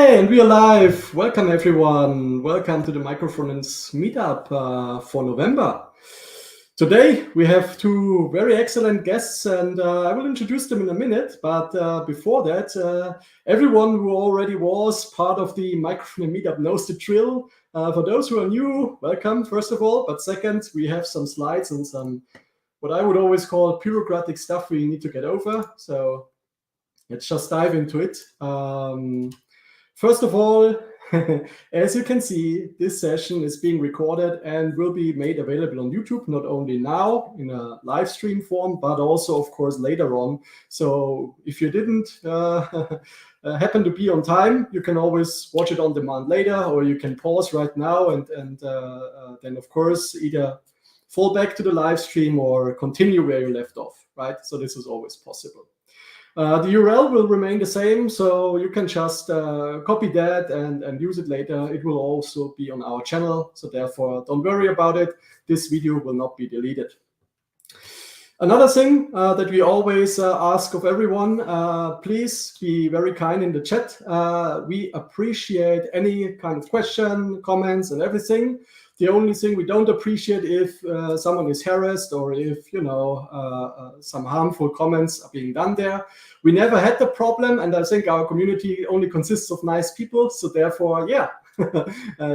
Okay, and we are live. Welcome everyone. Welcome to the Micro Frontends Meetup for November. Today we have two very excellent guests, and I will introduce them in a minute. But before that, everyone who already was part of the Micro Frontends Meetup knows the drill. For those who are new, welcome first of all. But second, we have some slides and some what I would always call bureaucratic stuff we need to get over. So let's just dive into it. First of all, as you can see, this session is being recorded and will be made available on YouTube, not only now in a live stream form, but also, of course, later on. So if you didn't happen to be on time, you can always watch it on demand later, or you can pause right now and then, of course, either fall back to the live stream or continue where you left off, right? So this is always possible. The URL will remain the same, so you can just copy that and use it later. It will also be on our channel, so therefore don't worry about it. This video will not be deleted. Another thing that we always ask of everyone, please be very kind in the chat. We appreciate any kind of question, comments, and everything. The only thing we don't appreciate if someone is harassed or if, some harmful comments are being done there. We never had the problem, and I think our community only consists of nice people. So therefore, yeah,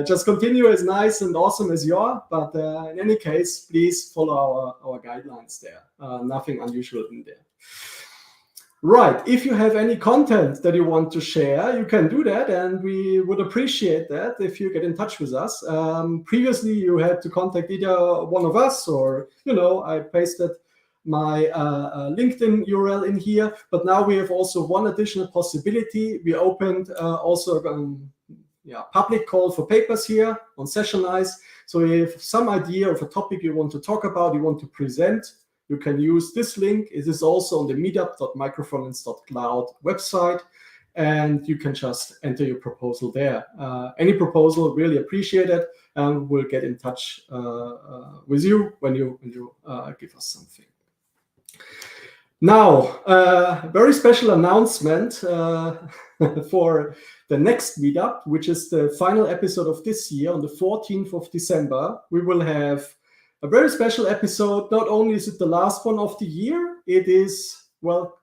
just continue as nice and awesome as you are. But in any case, please follow our guidelines there. Nothing unusual in there. Right, if you have any content that you want to share, you can do that, and we would appreciate that if you get in touch with us. Previously, you had to contact either one of us or, I pasted my LinkedIn URL in here, but now we have also one additional possibility. We opened also a public call for papers here on Sessionize. So if some idea of a topic you want to talk about, you want to present, you can use this link. It is also on the meetup.microfrontends.cloud website, and you can just enter your proposal there. Any proposal, really appreciate it, and we'll get in touch with you when you give us something. Now, very special announcement for the next meetup, which is the final episode of this year on the 14th of December. We will have a very special episode. Not only is it the last one of the year, it is, well,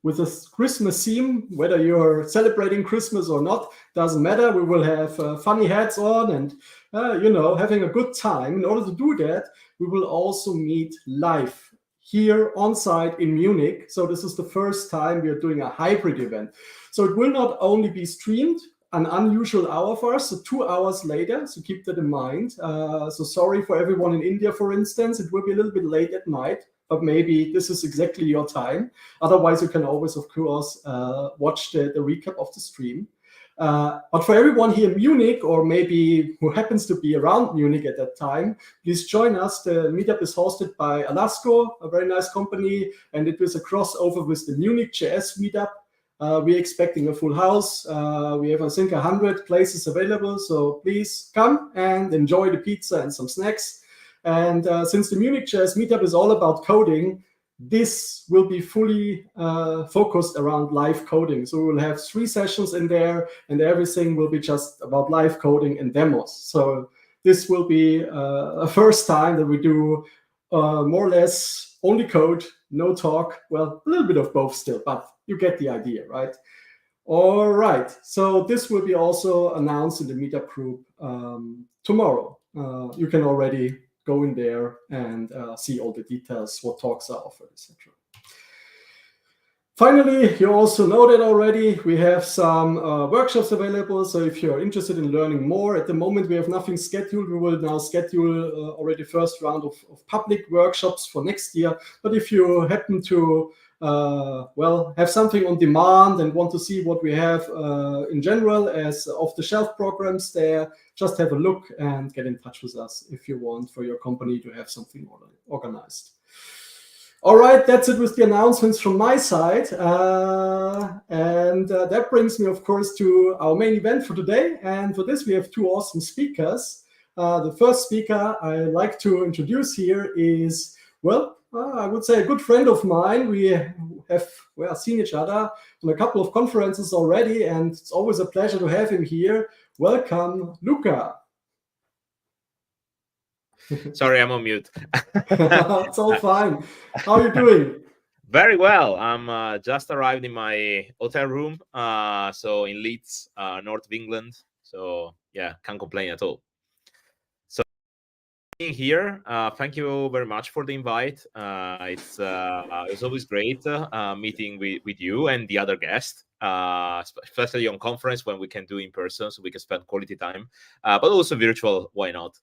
with a Christmas theme, whether you're celebrating Christmas or not, doesn't matter. We will have funny hats on and, having a good time. In order to do that, we will also meet live here on site in Munich. So this is the first time we are doing a hybrid event. So it will not only be streamed, an unusual hour for us, so 2 hours later, so keep that in mind. So sorry for everyone in India, for instance, it will be a little bit late at night, but maybe this is exactly your time. Otherwise, you can always, of course, watch the recap of the stream. But for everyone here in Munich, or maybe who happens to be around Munich at that time, please join us. The meetup is hosted by Alasco, a very nice company, and it was a crossover with the Munich JS meetup. We're expecting a full house. We have, I think, 100 places available. So please come and enjoy the pizza and some snacks. And since the Munich JS meetup is all about coding, this will be fully focused around live coding. So we will have 3 sessions in there, and everything will be just about live coding and demos. So this will be a first time that we do more or less only code, no talk. Well, a little bit of both still, but you get the idea, right? All right. So this will be also announced in the meetup group tomorrow. You can already go in there and see all the details, what talks are offered, etc. Finally, you also know that already we have some workshops available. So if you're interested in learning more, at the moment we have nothing scheduled. We will now schedule already first round of public workshops for next year. But if you happen to have something on demand and want to see what we have in general as off-the-shelf programs there, just have a look and get in touch with us if you want for your company to have something organized. All right, that's it with the announcements from my side. And that brings me, of course, to our main event for today. And for this, we have 2 awesome speakers. The first speaker I like to introduce here is, I would say a good friend of mine. We have seen each other on a couple of conferences already, and it's always a pleasure to have him here. Welcome, Luca. Sorry, I'm on mute. It's all fine. How are you doing? Very well. I'm just arrived in my hotel room. So in Leeds, north of England. So yeah, can't complain at all. So being here, thank you very much for the invite. It's always great meeting with you and the other guests, especially on conference when we can do in person, so we can spend quality time, but also virtual. Why not?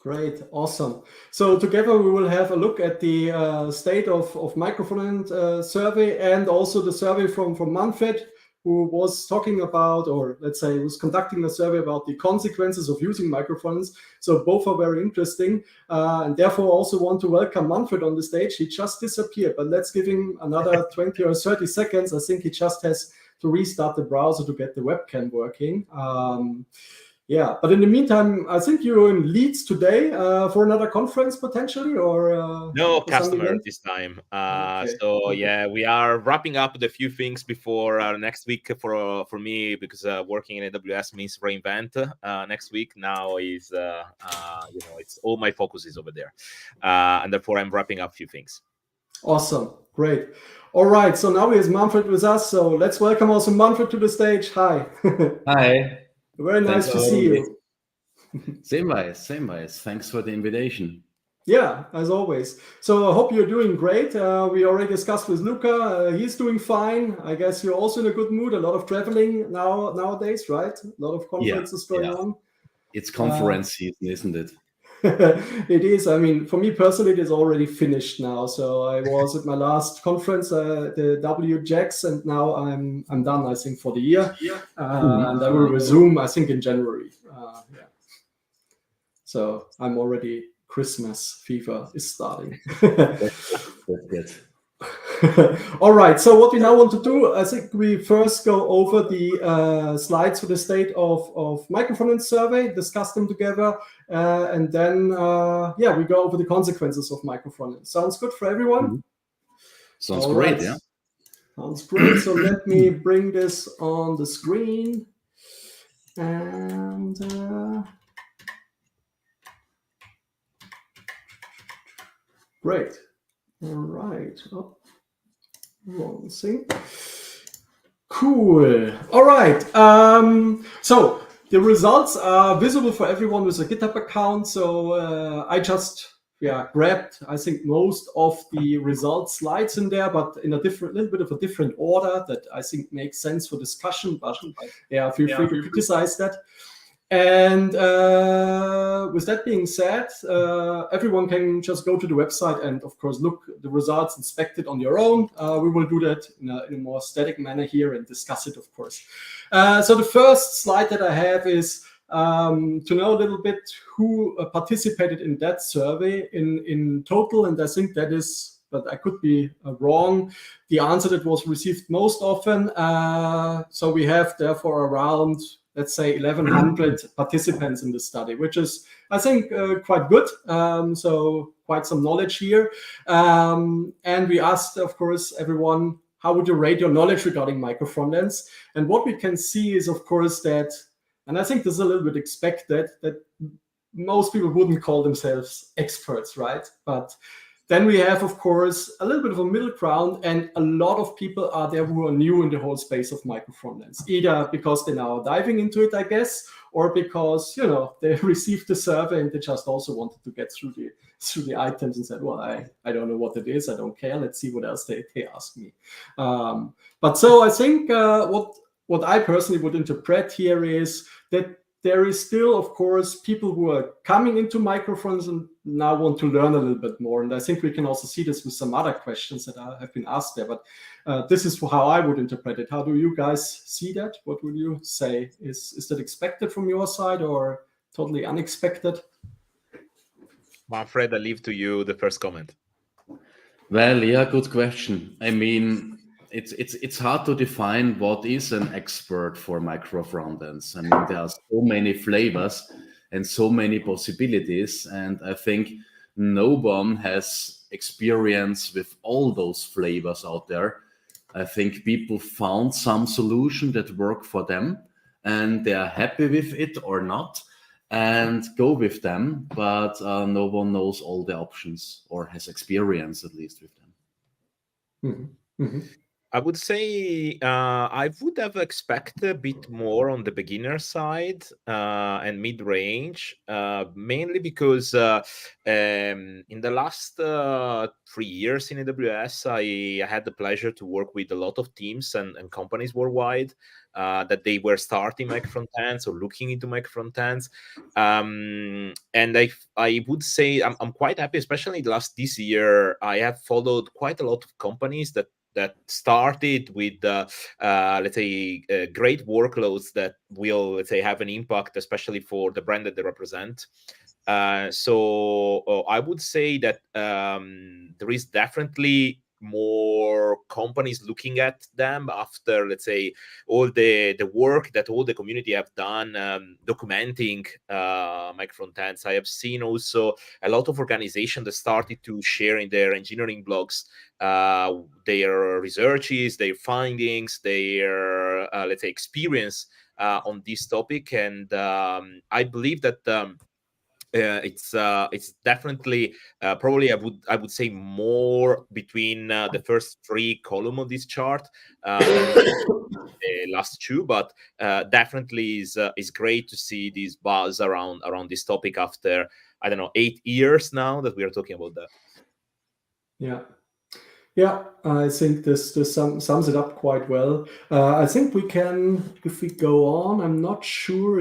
Great, awesome. So together we will have a look at the State of Micro Frontend survey, and also the survey from Manfred, who was talking about, or let's say was conducting a survey about the consequences of using microphones. So both are very interesting, and therefore also want to welcome Manfred on the stage. He just disappeared, but let's give him another 20 or 30 seconds. I think he just has to restart the browser to get the webcam working. Yeah, but in the meantime, I think you're in Leeds today for another conference potentially, or no customer this time. Okay. So yeah, we are wrapping up the few things before next week for me, because working in AWS means reinvent. Next week now is it's all my focus is over there, and therefore I'm wrapping up a few things. Awesome, great. All right, so now here's Manfred with us. So let's welcome also Manfred to the stage. Hi. Hi. Very nice to see you. Same wise. Thanks for the invitation. Yeah, as always. So I hope you're doing great. We already discussed with Luca. He's doing fine. I guess you're also in a good mood. A lot of traveling nowadays, right? A lot of conferences going on. It's conference season, isn't it? It is. I mean, for me personally, it is already finished now. So I was at my last conference, the WJAX, and now I'm done, I think, for the year. And I will resume, I think, in January. Yeah. So I'm already, Christmas fever is starting. That's good. All right, so what we now want to do, I think we first go over the slides for the State of Micro Frontends survey, discuss them together, and then we go over the consequences of micro frontends. Sounds good for everyone? Mm-hmm. Sounds great, yeah. Sounds great. So let me bring this on the screen. And great. All right. Oh. Wrong thing. Cool. All right. So the results are visible for everyone with a GitHub account. So I just grabbed, I think, most of the results slides in there, but in a little bit of a different order that I think makes sense for discussion. But feel free to criticize that. And with that being said, everyone can just go to the website and, of course, look the results, inspect it on your own. We will do that in a more static manner here and discuss it, of course. So the first slide that I have is to know a little bit who participated in that survey in total. And I think that is, but I could be wrong, the answer that was received most often. So we have, therefore, around, let's say, 1,100 participants in the study, which is, I think, quite good. So quite some knowledge here. And we asked, of course, everyone, how would you rate your knowledge regarding micro frontends? And what we can see is, of course, that, and I think this is a little bit expected, that most people wouldn't call themselves experts, right? But then we have, of course, a little bit of a middle ground, and a lot of people are there who are new in the whole space of micro frontends, either because they're now diving into it, I guess, or because, they received the survey and they just also wanted to get through the items and said, well, I don't know what it is, I don't care, let's see what else they ask me. But so I think what I personally would interpret here is that there is still, of course, people who are coming into micro frontends and now want to learn a little bit more. And I think we can also see this with some other questions that have been asked there. But this is how I would interpret it. How do you guys see that? What would you say? Is that expected from your side or totally unexpected? Manfred, I leave to you the first comment. Well, yeah, good question. I mean, it's hard to define what is an expert for micro frontends. I mean, there are so many flavors and so many possibilities, and I think no one has experience with all those flavors out there. I think people found some solution that work for them, and they are happy with it or not, and go with them. But no one knows all the options or has experience at least with them. I would say I would have expected a bit more on the beginner side and mid-range, mainly because in the last 3 years in AWS, I had the pleasure to work with a lot of teams and companies worldwide that they were starting microfrontends or looking into microfrontends. And I would say I'm quite happy, especially this year. I have followed quite a lot of companies that started with let's say great workloads that will, let's say, have an impact, especially for the brand that they represent. So I would say that there is definitely more companies looking at them after, let's say, all the work that all the community have done documenting microfrontends. I have seen also a lot of organizations that started to share in their engineering blogs their researches, their findings, their let's say experience on this topic. And I believe that it's definitely probably I would say more between the first 3 columns of this chart than the last 2, but definitely is great to see this buzz around this topic after, I don't know, 8 years now that we are talking about that. Yeah, I think this sums it up quite well. I think we can, if we go on, I'm not sure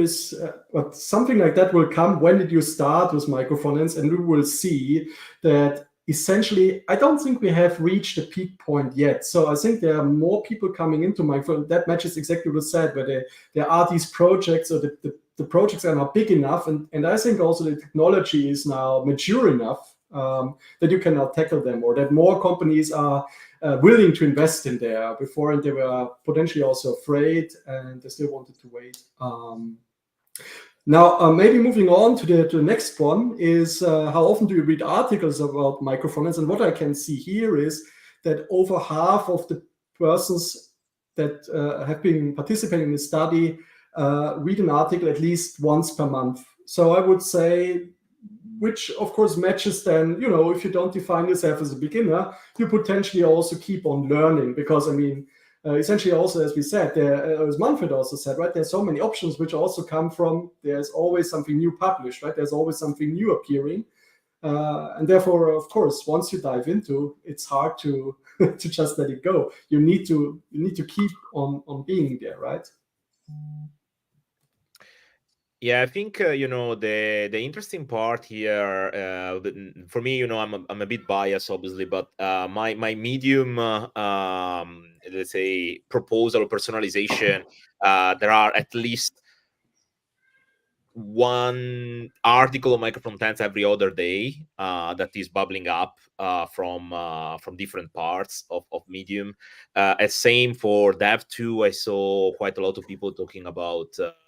but something like that will come. When did you start with microfrontends? And we will see that essentially, I don't think we have reached a peak point yet. So I think there are more people coming into microfrontends. That matches exactly what you said, where there are these projects, or the projects are now big enough. And I think also the technology is now mature enough that you can now tackle them, or that more companies are willing to invest in there. Before, and they were potentially also afraid, and they still wanted to wait. Now, maybe moving on to the next one is how often do you read articles about microfrontends? And what I can see here is that over half of the persons that have been participating in the study read an article at least once per month. So I would say, which of course matches then, if you don't define yourself as a beginner, you potentially also keep on learning, because essentially also, as we said, as Manfred also said, right, there's so many options which also come from, there's always something new published, right? There's always something new appearing. And therefore, of course, once you dive into, it's hard to to just let it go. You need to keep on being there, right? Yeah, I think the interesting part here for me, I'm a bit biased, obviously, but my Medium, let's say, proposal or personalization, there are at least one article on microfrontends every other day that is bubbling up from different parts of Medium. Same for Dev2. I saw quite a lot of people talking about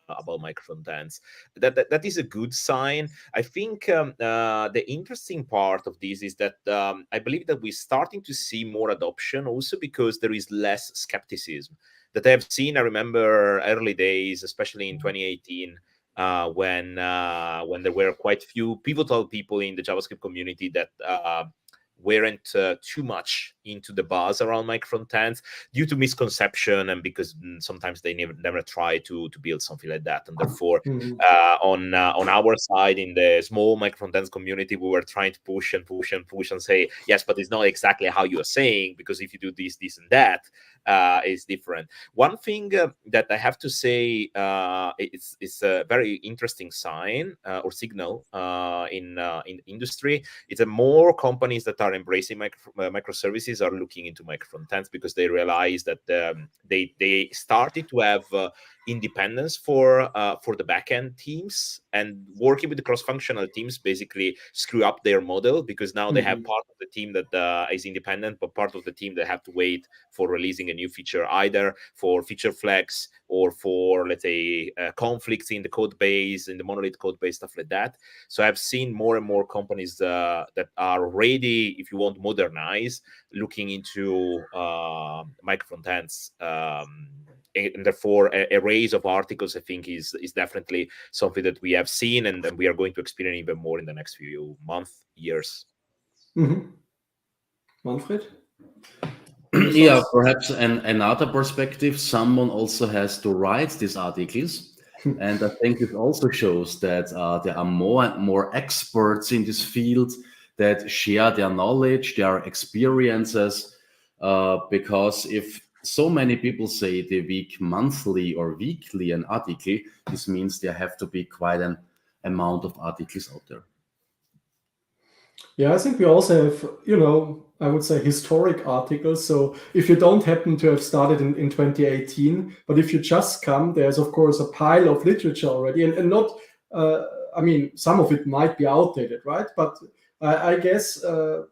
microfrontends. That is a good sign. I think the interesting part of this is that I believe that we're starting to see more adoption, also because there is less skepticism that I have seen. I remember early days, especially in 2018. When there were quite few pivotal people in the JavaScript community that weren't too much into the buzz around microfrontends due to misconception, and because sometimes they never try to build something like that. And therefore, on our side, in the small microfrontends community, we were trying to push and say, yes, but it's not exactly how you are saying, because if you do this and that, is different. One thing that I have to say is a very interesting sign or signal in industry. It's more companies that are embracing microservices are looking into microfrontends, because they realize that they started to have independence for the backend teams, and working with the cross-functional teams basically screw up their model, because now they have part of the team that is independent, but part of the team that have to wait for releasing a new feature, either for feature flags or for, let's say, conflicts in the code base, in the monolith code base, stuff like that. So I've seen more and more companies that are ready, if you want to modernize, looking into micro frontends. And therefore, a raise of articles, I think, is definitely something that we have seen, and we are going to experience even more in the next few months, years. Manfred? Yeah, perhaps another perspective, someone also has to write these articles. And I think it also shows that there are more and more experts in this field that share their knowledge, their experiences, because if so many people say they week monthly or weekly an article, this means there have to be quite an amount of articles out there. Yeah, I think we also have, I would say historic articles. So if you don't happen to have started in 2018, but if you just come, there's of course a pile of literature already, and not, some of it might be outdated, right? But I guess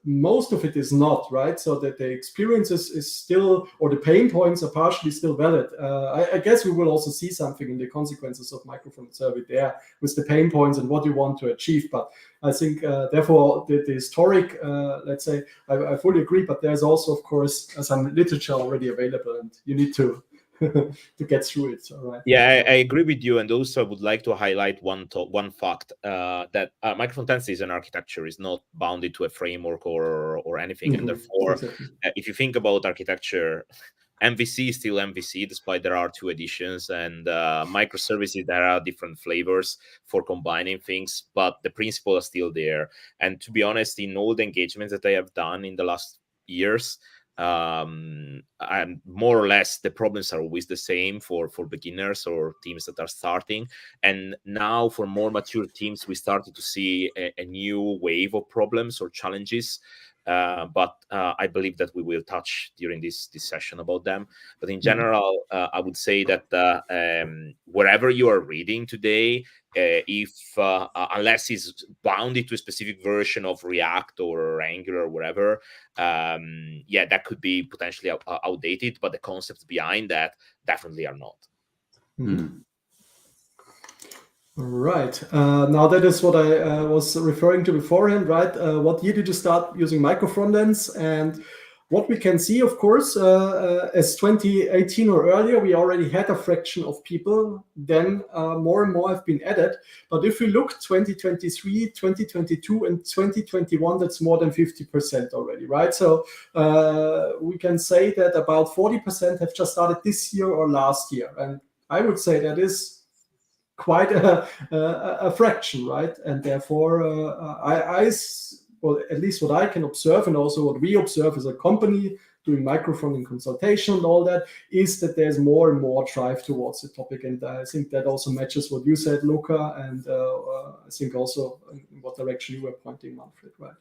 most of it is not, right? So that the experiences is still, or the pain points are partially still valid. I guess we will also see something in the consequences of microfront survey there with the pain points and what you want to achieve. But I think, therefore, the historic, let's say, I fully agree, but there's also, of course, some literature already available, and you need to to get through it. All right. Yeah, I agree with you, and also I would like to highlight one fact that microfrontends is an architecture, is not bounded to a framework or anything, and therefore, if you think about architecture, MVC is still MVC, despite there are 2 editions, and microservices, there are different flavors for combining things, but the principle is still there. And to be honest, in all the engagements that I have done in the last years, and more or less the problems are always the same for beginners or teams that are starting. And now for more mature teams, we started to see a new wave of problems or challenges. But I believe that we will touch during this session about them. But in general, I would say that wherever you are reading today, if unless it's bounded to a specific version of React or Angular or whatever, that could be potentially outdated, but the concepts behind that definitely are not. Right. Now that is what I was referring to beforehand, right? What year did you start using micro frontends? And what we can see, of course, as 2018 or earlier, we already had a fraction of people. Then more and more have been added. But if we look 2023, 2022, and 2021, that's more than 50% already, right? So we can say that about 40% have just started this year or last year. And I would say that is quite a fraction, right? And therefore, well, at least what I can observe, and also what we observe as a company doing microfrontend consultation and all that, is that there's more and more drive towards the topic. And I think that also matches what you said, Luca, and I think also in what direction you were pointing, Manfred, right?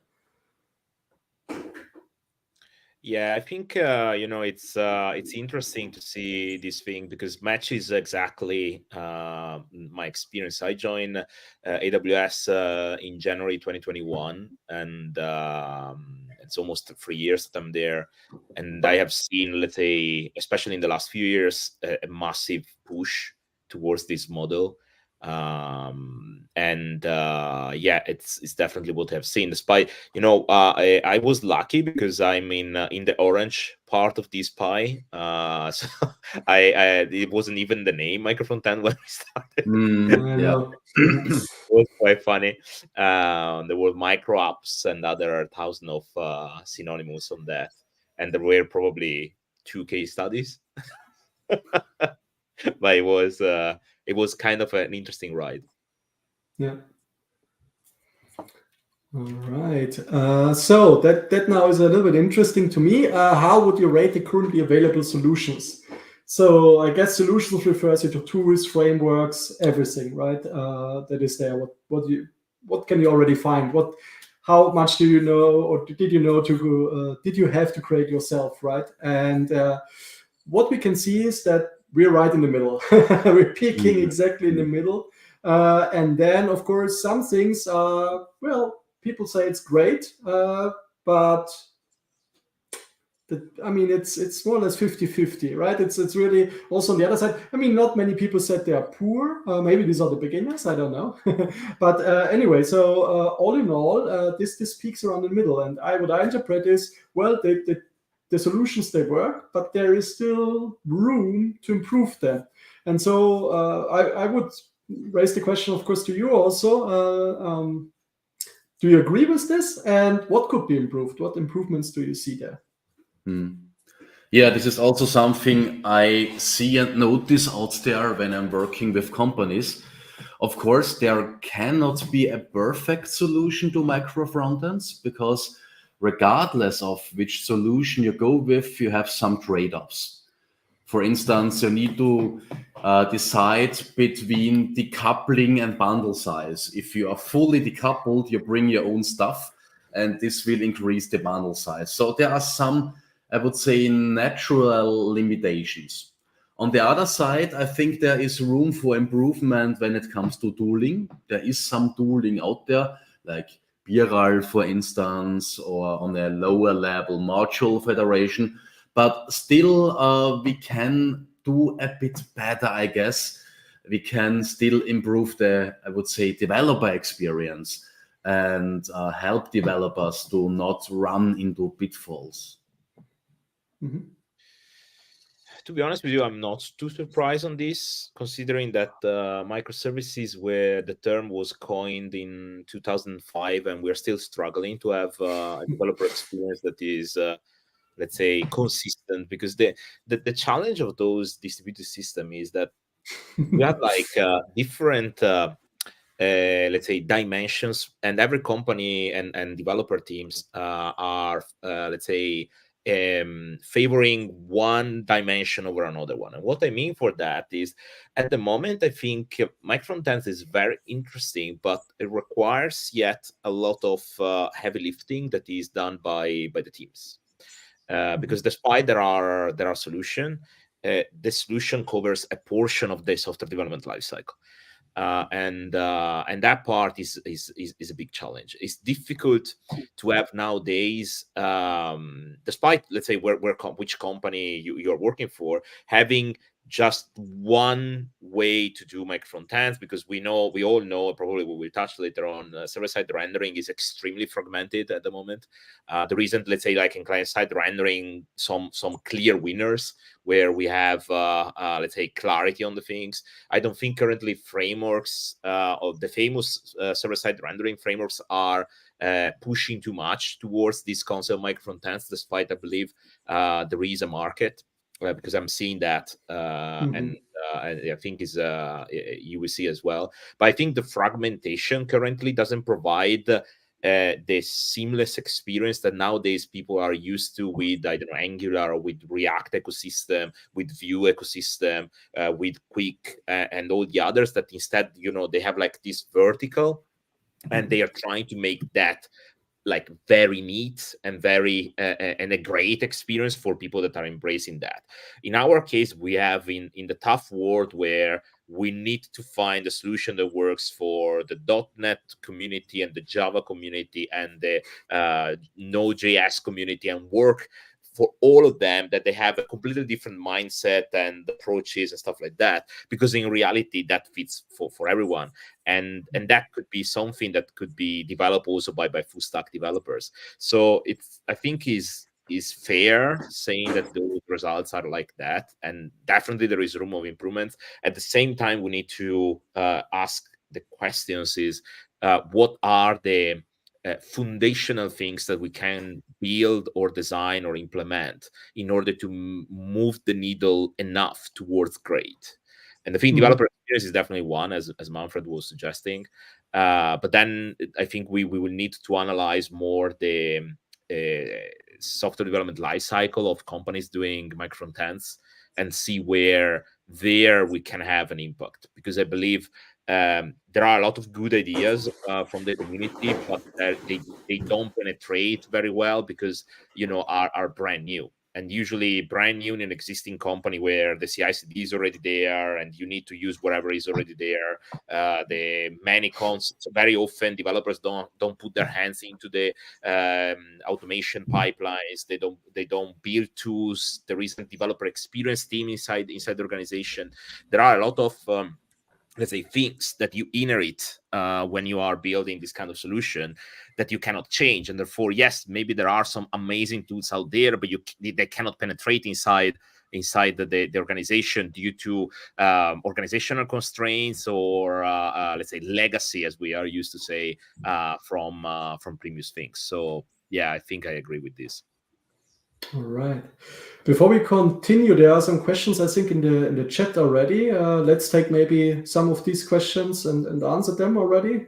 Yeah, I think it's interesting to see this thing, because matches exactly my experience. I joined AWS in January 2021, and it's almost 3 years that I'm there. And I have seen, let's say, especially in the last few years, a massive push towards this model. It's definitely what I've seen. Despite I was lucky because I'm in the orange part of this pie, so it wasn't even the name microfrontend when we started. It was quite funny. There were micro apps and other thousand of synonyms on that, and there were probably 2 case studies. But it was kind of an interesting ride. Yeah. All right. So that now is a little bit interesting to me. How would you rate the currently available solutions? So I guess solutions refers you to tools, frameworks, everything, right? That is there. What can you already find? How much do you know, or did you know did you have to create yourself, right? And what we can see is that we're right in the middle. We're peaking exactly in the middle. And then, of course, some things are, well, people say it's great, but I mean, it's more or less 50-50, right? It's really also on the other side. I mean, not many people said they are poor. Maybe these are the beginners. I don't know. But anyway, so all in all, this peaks around the middle. And what I interpret is, well, the solutions, they work, but there is still room to improve them. And so I would raise the question, of course, to you also. Do you agree with this? And what could be improved? What improvements do you see there? Yeah, this is also something I see and notice out there when I'm working with companies. Of course, there cannot be a perfect solution to micro frontends because regardless of which solution you go with, you have some trade-offs. For instance, you need to decide between decoupling and bundle size. If you are fully decoupled, you bring your own stuff, and this will increase the bundle size. So there are some, I would say, natural limitations. On the other side, I think there is room for improvement when it comes to tooling. There is some tooling out there, like Biral, for instance, or on a lower level module federation. But still, we can do a bit better, I guess. We can still improve the, I would say, developer experience and help developers to not run into pitfalls. Mm-hmm. To be honest with you, I'm not too surprised on this, considering that microservices, where the term was coined in 2005, and we're still struggling to have a developer experience that is, let's say, consistent. Because the challenge of those distributed system is that we have like different, let's say, dimensions, and every company and developer teams are, let's say, favoring one dimension over another one. And what I mean for that is, at the moment, I think microfrontends is very interesting, but it requires yet a lot of heavy lifting that is done by the teams. Because despite there are solution, the solution covers a portion of the software development lifecycle. And that part is a big challenge. It's difficult to have nowadays, despite, let's say, which company you're working for, having just one way to do microfrontends, because we all know, probably we will touch later on, server-side rendering is extremely fragmented at the moment. There isn't, let's say, like in client-side rendering, some clear winners where we have, let's say, clarity on the things. I don't think currently frameworks, of the famous server-side rendering frameworks, are pushing too much towards this concept of microfrontends, despite I believe there is a market. Because I'm seeing that, and I think is you will see as well. But I think the fragmentation currently doesn't provide the seamless experience that nowadays people are used to with either Angular or with React ecosystem, with Vue ecosystem, with Quick, and all the others. That instead, they have like this vertical, and they are trying to make that like very neat and very and a great experience for people that are embracing that. In our case, we have in the tough world where we need to find a solution that works for the .NET community and the Java community and the Node.js community, and work for all of them, that they have a completely different mindset and approaches and stuff like that, because in reality that fits for everyone, and that could be something that could be developed also by full stack developers. So I think is fair saying that those results are like that, and definitely there is room of improvement. At the same time, we need to ask the questions is, what are the foundational things that we can build or design or implement in order to move the needle enough towards great. And I think developer experience is definitely one, as Manfred was suggesting. But then I think we will need to analyze more the software development lifecycle of companies doing microfrontends, and see where there we can have an impact. Because I believe there are a lot of good ideas from the community, but they don't penetrate very well because are brand new. and usually brand new in an existing company where the CI/CD is already there and you need to use whatever is already there. The many concepts, very often developers don't put their hands into the automation pipelines. They don't build tools. There isn't developer experience team inside the organization. There are a lot of let's say things that you inherit when you are building this kind of solution that you cannot change, and therefore, yes, maybe there are some amazing tools out there, but they cannot penetrate inside the organization due to organizational constraints or let's say legacy, as we are used to say, from previous things. So yeah, I think I agree with this. All right. Before we continue, there are some questions I think in the chat already. Let's take maybe some of these questions and answer them already.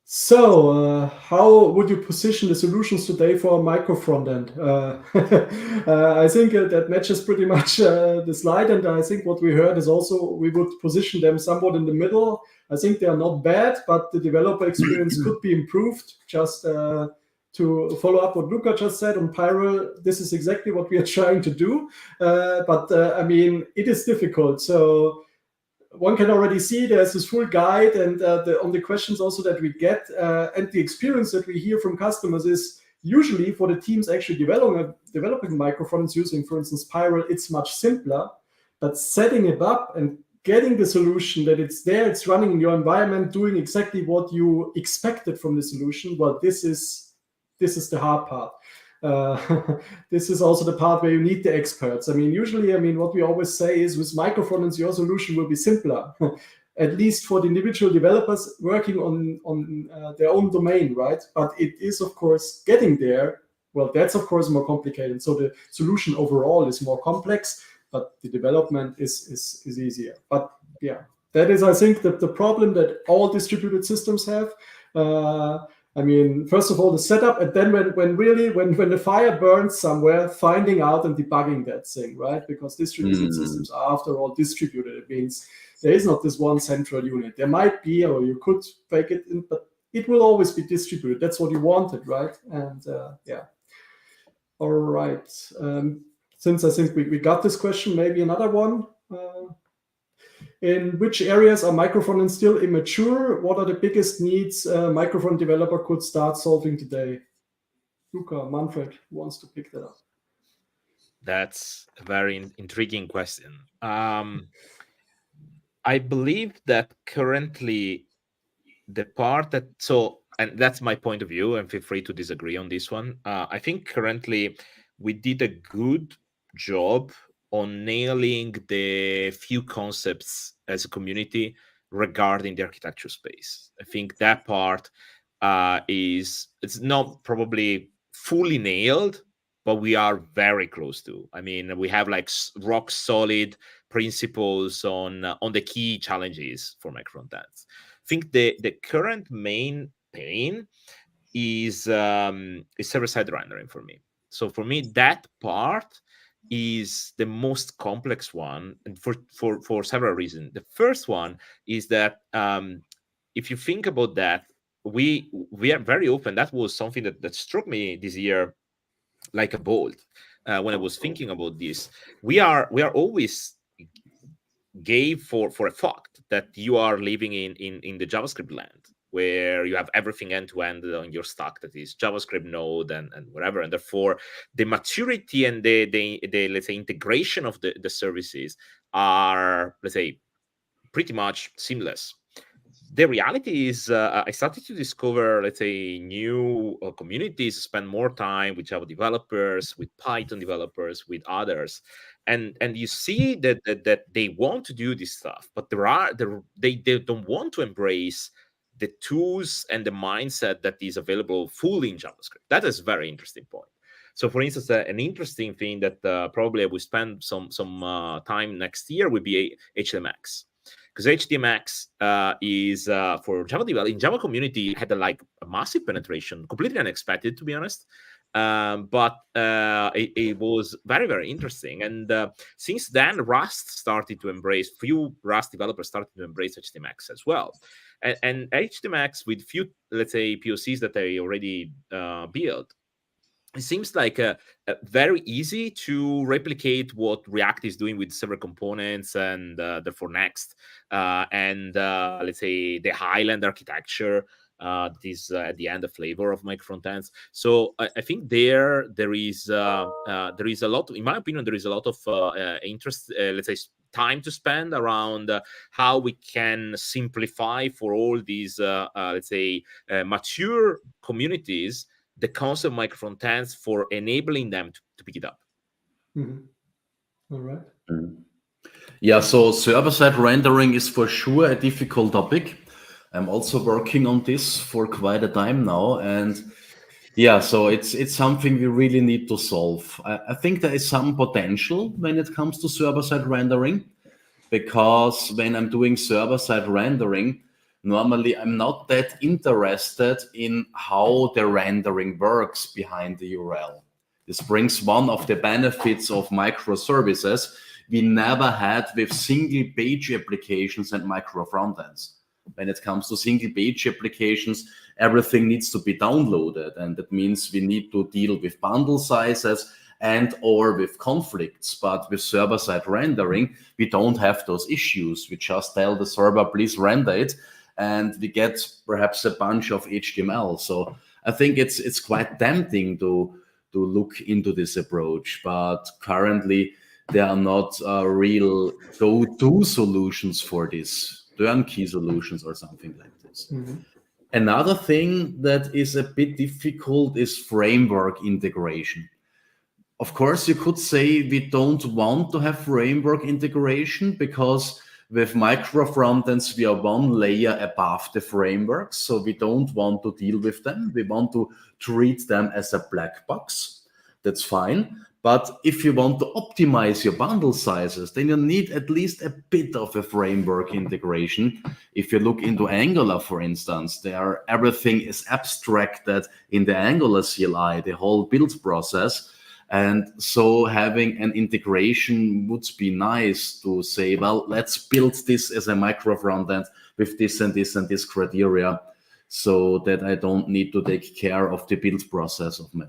So, how would you position the solutions today for a micro frontend? I think that matches pretty much the slide, and I think what we heard is also we would position them somewhat in the middle. I think they are not bad, but the developer experience could be improved. Just to follow up what Luca just said on Pyro, this is exactly what we are trying to do. But I mean, it is difficult. So one can already see there's this full guide, and on the questions also that we get and the experience that we hear from customers is usually for the teams actually developing microfrontends using, for instance, Pyro, it's much simpler. But setting it up and getting the solution that it's there, it's running in your environment, doing exactly what you expected from the solution, well, this is the hard part. This is also the part where you need the experts. I mean, usually, what we always say is with microfrontends, your solution will be simpler, at least for the individual developers working on their own domain, right? But it is, of course, getting there. Well, that's, of course, more complicated. So the solution overall is more complex, but the development is easier. But yeah, that is, I think, the problem that all distributed systems have. First of all, the setup, and then when the fire burns somewhere, finding out and debugging that thing, right? Because distributed systems are, after all, distributed. It means there is not this one central unit. There might be, or you could bake it in, but it will always be distributed. That's what you wanted, right? And yeah. All right. Since I think we got this question, maybe another one. In which areas are microfrontends still immature? What are the biggest needs a microfront developer could start solving today? Luca, Manfred, who wants to pick that up? That's a very intriguing question. I believe that currently the part that, and that's my point of view, and feel free to disagree on this one. I think currently we did a good job on nailing the few concepts as a community regarding the architecture space. I think that part it's not probably fully nailed, but we are very close to. I mean, we have like rock solid principles on the key challenges for microfrontends. I think the current main pain is server-side rendering for me. So for me, that part is the most complex one, and for several reasons. The first one is that if you think about that, we are very open. That was something that struck me this year like a bolt when I was thinking about this. We are always gave for a fact that you are living in the JavaScript land, where you have everything end-to-end on your stack that is JavaScript, Node, and whatever. And therefore, the maturity and the let's say integration of the services are, let's say, pretty much seamless. The reality is I started to discover, let's say, new communities, spend more time with Java developers, with Python developers, with others. And you see that they want to do this stuff, but they don't want to embrace the tools and the mindset that is available fully in JavaScript. That is a very interesting point. So, for instance, an interesting thing that probably I will spend some time next year would be HTMX. Because HTMX is for Java development in Java community had a massive penetration, completely unexpected, to be honest. But it was very, very interesting. And since then, Rust started to embrace, few Rust developers started to embrace HTMX as well. And HTMX with few, let's say, POCs that they already built, it seems like very easy to replicate what React is doing with several components and therefore Next and let's say the Highland architecture that is at the end the flavor of micro frontends. So I think there is a lot, in my opinion, there is a lot of interest, let's say, time to spend around how we can simplify for all these let's say mature communities the concept of micro frontends for enabling them to pick it up. All right. Yeah, so server-side rendering is for sure a difficult topic. I'm also working on this for quite a time now, and yeah, so it's something we really need to solve. I think there is some potential when it comes to server-side rendering, because when I'm doing server-side rendering, normally I'm not that interested in how the rendering works behind the URL. This brings one of the benefits of microservices we never had with single page applications and micro frontends. When it comes to single page applications, everything needs to be downloaded, and that means we need to deal with bundle sizes and or with conflicts. But with server-side rendering, we don't have those issues. We just tell the server, please render it, and we get perhaps a bunch of HTML. So I think it's quite tempting to look into this approach, but currently there are not real go-to solutions for this, turnkey solutions or something like this. Another thing that is a bit difficult is framework integration. Of course, you could say we don't want to have framework integration because with micro frontends, we are one layer above the frameworks, so we don't want to deal with them. We want to treat them as a black box. That's fine. But if you want to optimize your bundle sizes, then you need at least a bit of a framework integration. If you look into Angular, for instance, there everything is abstracted in the Angular CLI, the whole build process. And so having an integration would be nice to say, well, let's build this as a micro frontend with this and this and this criteria, so that I don't need to take care of the build process of my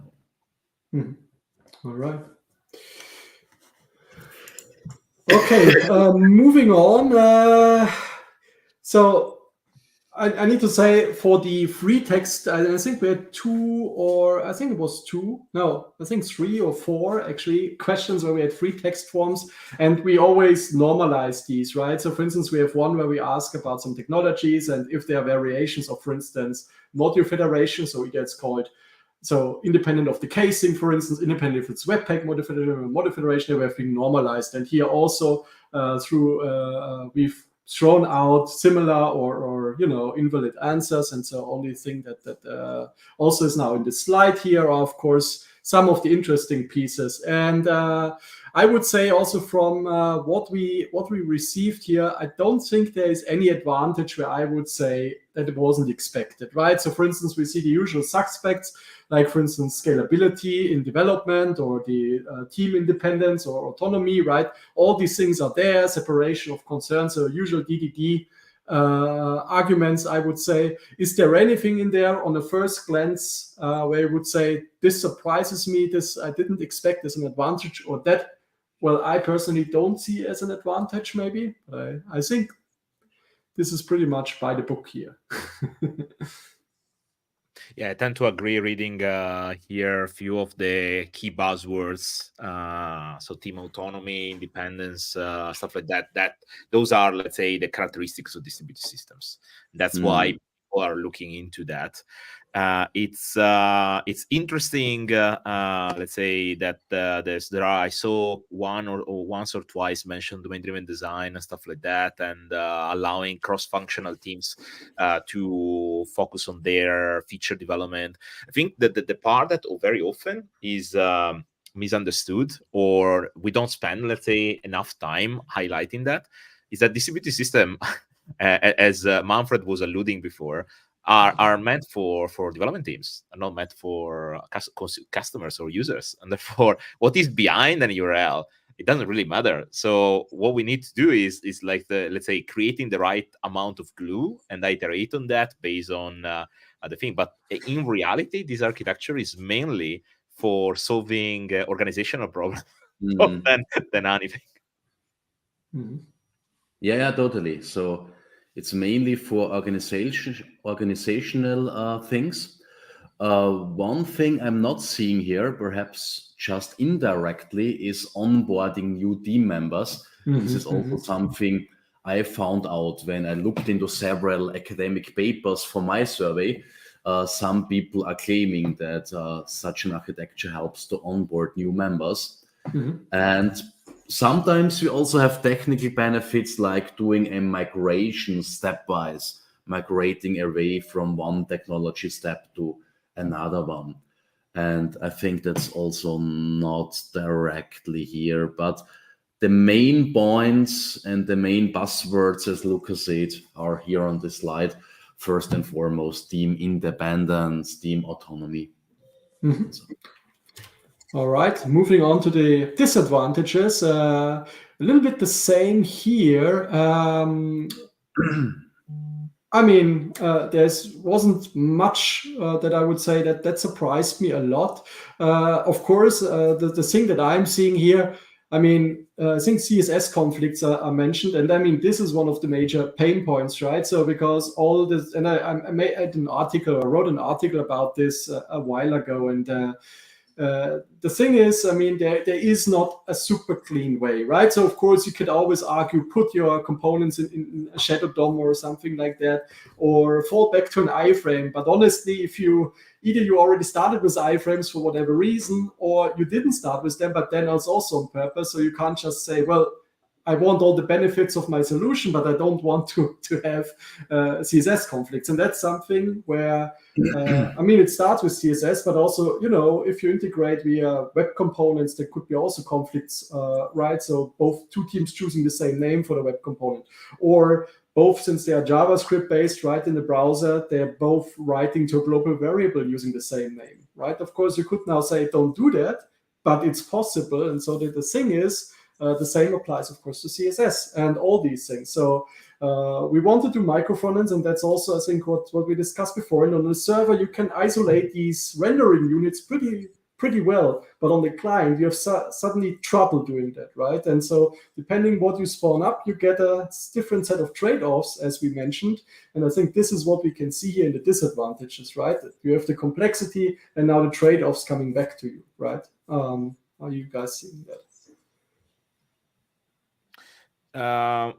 own. All right. Okay, moving on. So I need to say for the free text, I think we had three or four actually questions where we had free text forms, and we always normalize these, right? So for instance, we have one where we ask about some technologies and if there are variations of, for instance, module federation, so it gets called, so independent of the casing, for instance, independent if it's Webpack module federation, they have been normalized. And here also we've thrown out similar or invalid answers, and so only thing that also is now in the slide here are, of course, some of the interesting pieces. And I would say also from what we received here, I don't think there is any advantage where I would say that it wasn't expected, right? So for instance, we see the usual suspects, like for instance, scalability in development or the team independence or autonomy, right? All these things are there, separation of concerns, so usual DDD arguments, I would say. Is there anything in there on the first glance where you would say, this surprises me, this I didn't expect as an advantage, or that, well, I personally don't see as an advantage maybe? I think this is pretty much by the book here. Yeah, I tend to agree. Reading here a few of the key buzzwords, so team autonomy, independence, stuff like that. Those are, let's say, the characteristics of distributed systems. That's why people are looking into that. It's interesting. Let's say that I saw once or twice mentioned domain-driven design and stuff like that, and allowing cross-functional teams to focus on their feature development. I think that the part that very often is misunderstood, or we don't spend, let's say, enough time highlighting that, is that distributed system, as Manfred was alluding before, are meant for development teams, are not meant for customers or users. And therefore, what is behind an URL, it doesn't really matter. So what we need to do is like let's say, creating the right amount of glue and iterate on that based on the thing. But in reality, this architecture is mainly for solving organizational problems Mm. than anything. Mhm. Yeah, totally. So it's mainly for organizational things. One thing I'm not seeing here, perhaps just indirectly, is onboarding new team members. This is also something I found out when I looked into several academic papers for my survey. Some people are claiming that such an architecture helps to onboard new members. And sometimes we also have technical benefits like doing a migration stepwise, migrating away from one technology step to another one. And I think that's also not directly here, but the main points and the main buzzwords, as Lucas said, are here on this slide. First and foremost, team independence, team autonomy. So, All right, moving on to the disadvantages. A little bit the same here. I mean, wasn't much that I would say that surprised me a lot. Of course, the thing that I'm seeing here, I mean, I think CSS conflicts are mentioned, and I mean this is one of the major pain points, right? So because all this, and I made an article, I wrote an article about this a while ago, and the thing is, I mean, there is not a super clean way, right? So of course you could always argue, put your components in a shadow DOM or something like that, or fall back to an iframe. But honestly, if you either you already started with iframes for whatever reason, or you didn't start with them, but then it's also on purpose. So you can't just say, well, I want all the benefits of my solution, but I don't want to have CSS conflicts. And that's something where, I mean, it starts with CSS, but also, you know, if you integrate via web components, there could be also conflicts, right? So both two teams choosing the same name for the web component, or both, since they are JavaScript based, right, in the browser, they're both writing to a global variable using the same name, right? Of course, you could now say, don't do that, but it's possible. And so the thing is, the same applies, of course, to CSS and all these things. So we want to do micro frontends, and that's also, I think, what we discussed before. And on the server, you can isolate these rendering units pretty well, but on the client, you have suddenly trouble doing that, right? And so depending what you spawn up, you get a different set of trade-offs, as we mentioned. And I think this is what we can see here in the disadvantages, right? You have the complexity and now the trade-offs coming back to you, right? How are you guys seeing that?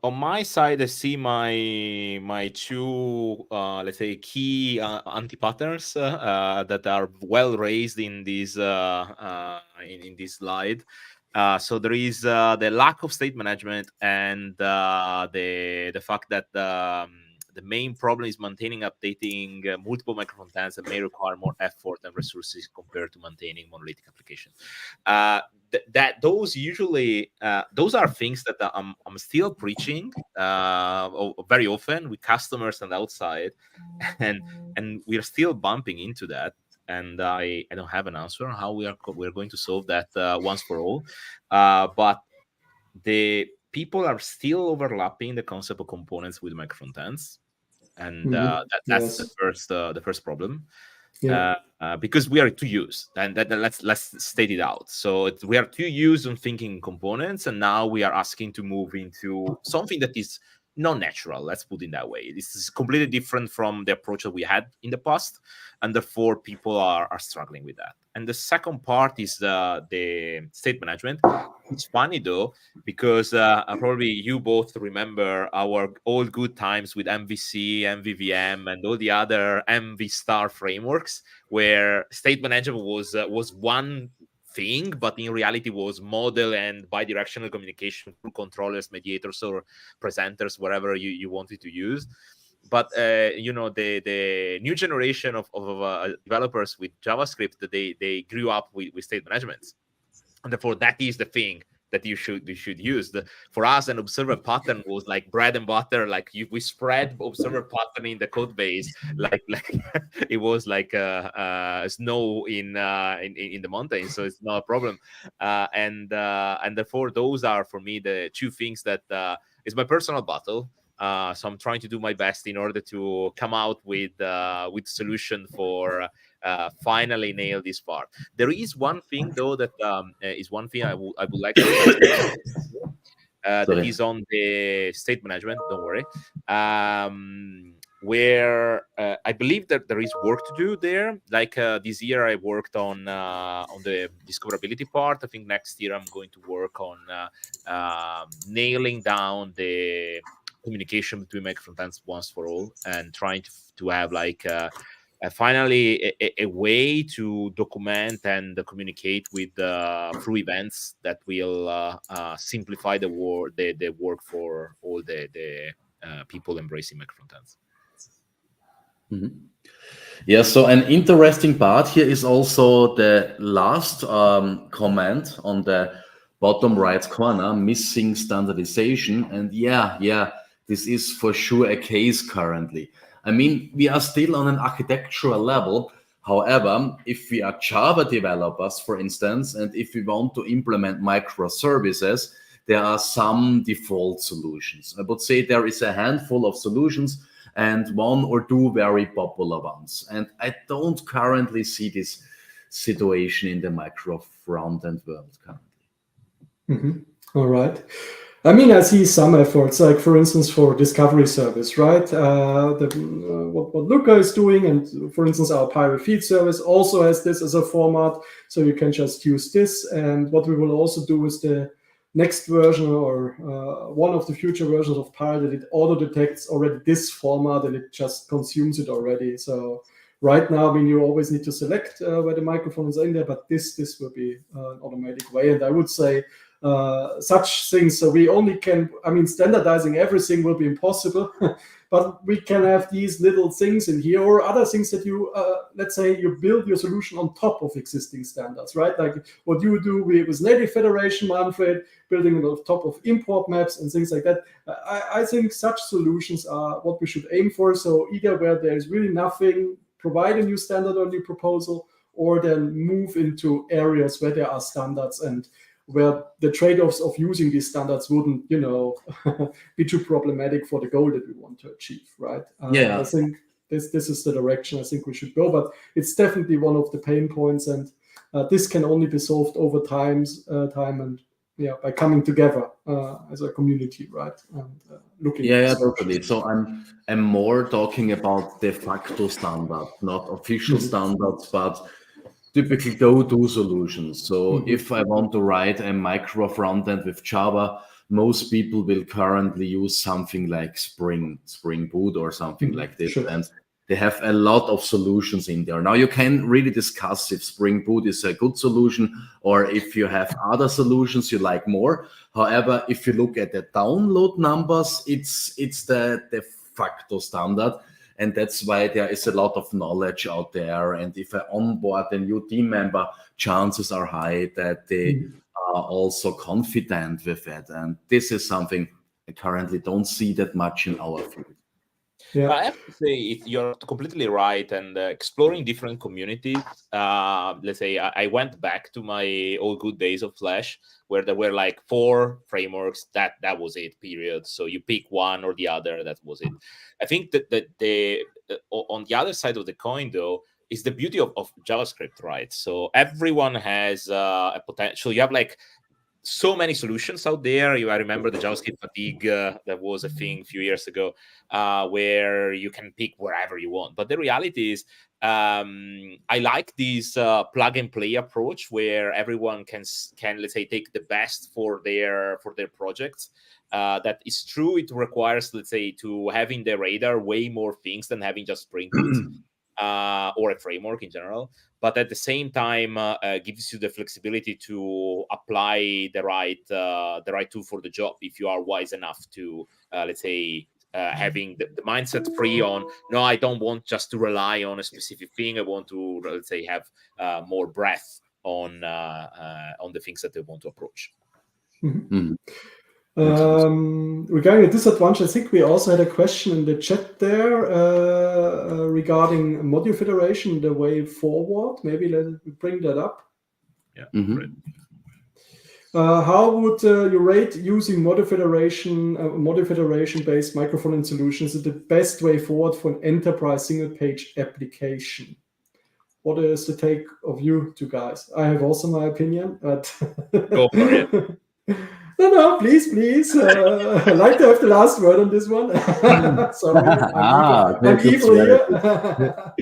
On my side, I see my two, let's say, key anti-patterns that are well raised in this in this slide. So there is the lack of state management and the fact that the main problem is maintaining, updating multiple microfrontends that may require more effort and resources compared to maintaining monolithic application. That those usually those are things that I'm still preaching very often with customers and outside, and we are still bumping into that. And I don't have an answer on how we're going to solve that once for all. But the people are still overlapping the concept of components with microfrontends, and that's Yes. the first problem. Yeah. Because we are too used, and let's state it out. So we are too used on thinking components, and now we are asking to move into something that is not natural. Let's put it that way. This is completely different from the approach that we had in the past, and therefore people are struggling with that. And the second part is the state management. It's funny though, because probably you both remember our old good times with MVC, MVVM, and all the other MV star frameworks, where state management was one thing, but in reality was model and bidirectional communication through controllers, mediators, or presenters, whatever you wanted to use. But you know, the new generation of developers with JavaScript, they grew up with state management, and therefore that is the thing that you should use. For us, an observer pattern was like bread and butter. Like we spread observer pattern in the code base, like it was like snow in the mountains. So it's not a problem. And therefore those are for me the two things that is my personal battle. So I'm trying to do my best in order to come out with solution for finally nail this part. There is one thing though that is one thing I would like to stress. That is on the state management. Don't worry. Where I believe that there is work to do there. Like this year, I worked on the discoverability part. I think next year I'm going to work on nailing down the communication between micro frontends once for all, and trying to have like finally a way to document and communicate with through events that will simplify the work for all the people embracing micro frontends. Yeah, so an interesting part here is also the last comment on the bottom right corner, missing standardization. And yeah, this is for sure a case currently. I mean, we are still on an architectural level. However, if we are Java developers, for instance, and if we want to implement microservices, there are some default solutions. I would say there is a handful of solutions and one or two very popular ones. And I don't currently see this situation in the micro frontend world currently. All right. I mean, I see some efforts, like for instance, for discovery service, right? What Luca is doing, and for instance, our pirate feed service also has this as a format, so you can just use this. And what we will also do is the next version or one of the future versions of Pirate, that it auto detects already this format and it just consumes it already. So right now, I mean, you always need to select where the microphones are in there, but this will be an automatic way. And I would say such things, so we only can, I mean, standardizing everything will be impossible, but we can have these little things in here or other things that you, let's say you build your solution on top of existing standards, right? Like what you do with native federation, Manfred, building it on top of import maps and things like that. I think such solutions are what we should aim for. So either where there is really nothing, provide a new standard or new proposal, or then move into areas where there are standards and where the trade-offs of using these standards wouldn't, you know, be too problematic for the goal that we want to achieve, right? I think this is the direction I think we should go, but it's definitely one of the pain points, and this can only be solved over time and by coming together as a community, right? And looking at totally. So I'm more talking about de facto standard, not official standards, but typically go-to solutions. So if I want to write a micro frontend with Java, most people will currently use something like Spring Boot or something like this. And they have a lot of solutions in there. Now you can really discuss if Spring Boot is a good solution or if you have other solutions you like more. However, if you look at the download numbers, it's the de facto standard. And that's why there is a lot of knowledge out there. And if I onboard a new team member, chances are high that they are also confident with it. And this is something I currently don't see that much in our field. Yeah. I have to say, you're completely right. And exploring different communities, let's say I went back to my old good days of Flash, where there were like 4 frameworks. That was it, period. So you pick one or the other, that was it. I think that on the other side of the coin, though, is the beauty of JavaScript, right? So everyone has a potential. You have like so many solutions out there. I remember the JavaScript fatigue that was a thing a few years ago, where you can pick wherever you want. But the reality is, I like this plug and play approach where everyone can let's say take the best for their projects. That is true. It requires, let's say, to have in the radar way more things than having just Spring Boot or a framework in general. But at the same time, gives you the flexibility to apply the right tool for the job if you are wise enough to, let's say, having the mindset free on, no, I don't want just to rely on a specific thing. I want to, let's say, have more breadth on the things that they want to approach. Regarding the disadvantage, I think we also had a question in the chat there regarding module federation, the way forward. Maybe let's bring that up. Yeah. Right. How would you rate using module federation-based micro frontend solutions as the best way forward for an enterprise single-page application? what is the take of you two guys? I have also my opinion, but Go for it. No, please. I like to have the last word on this one. Sorry, I'm evil here.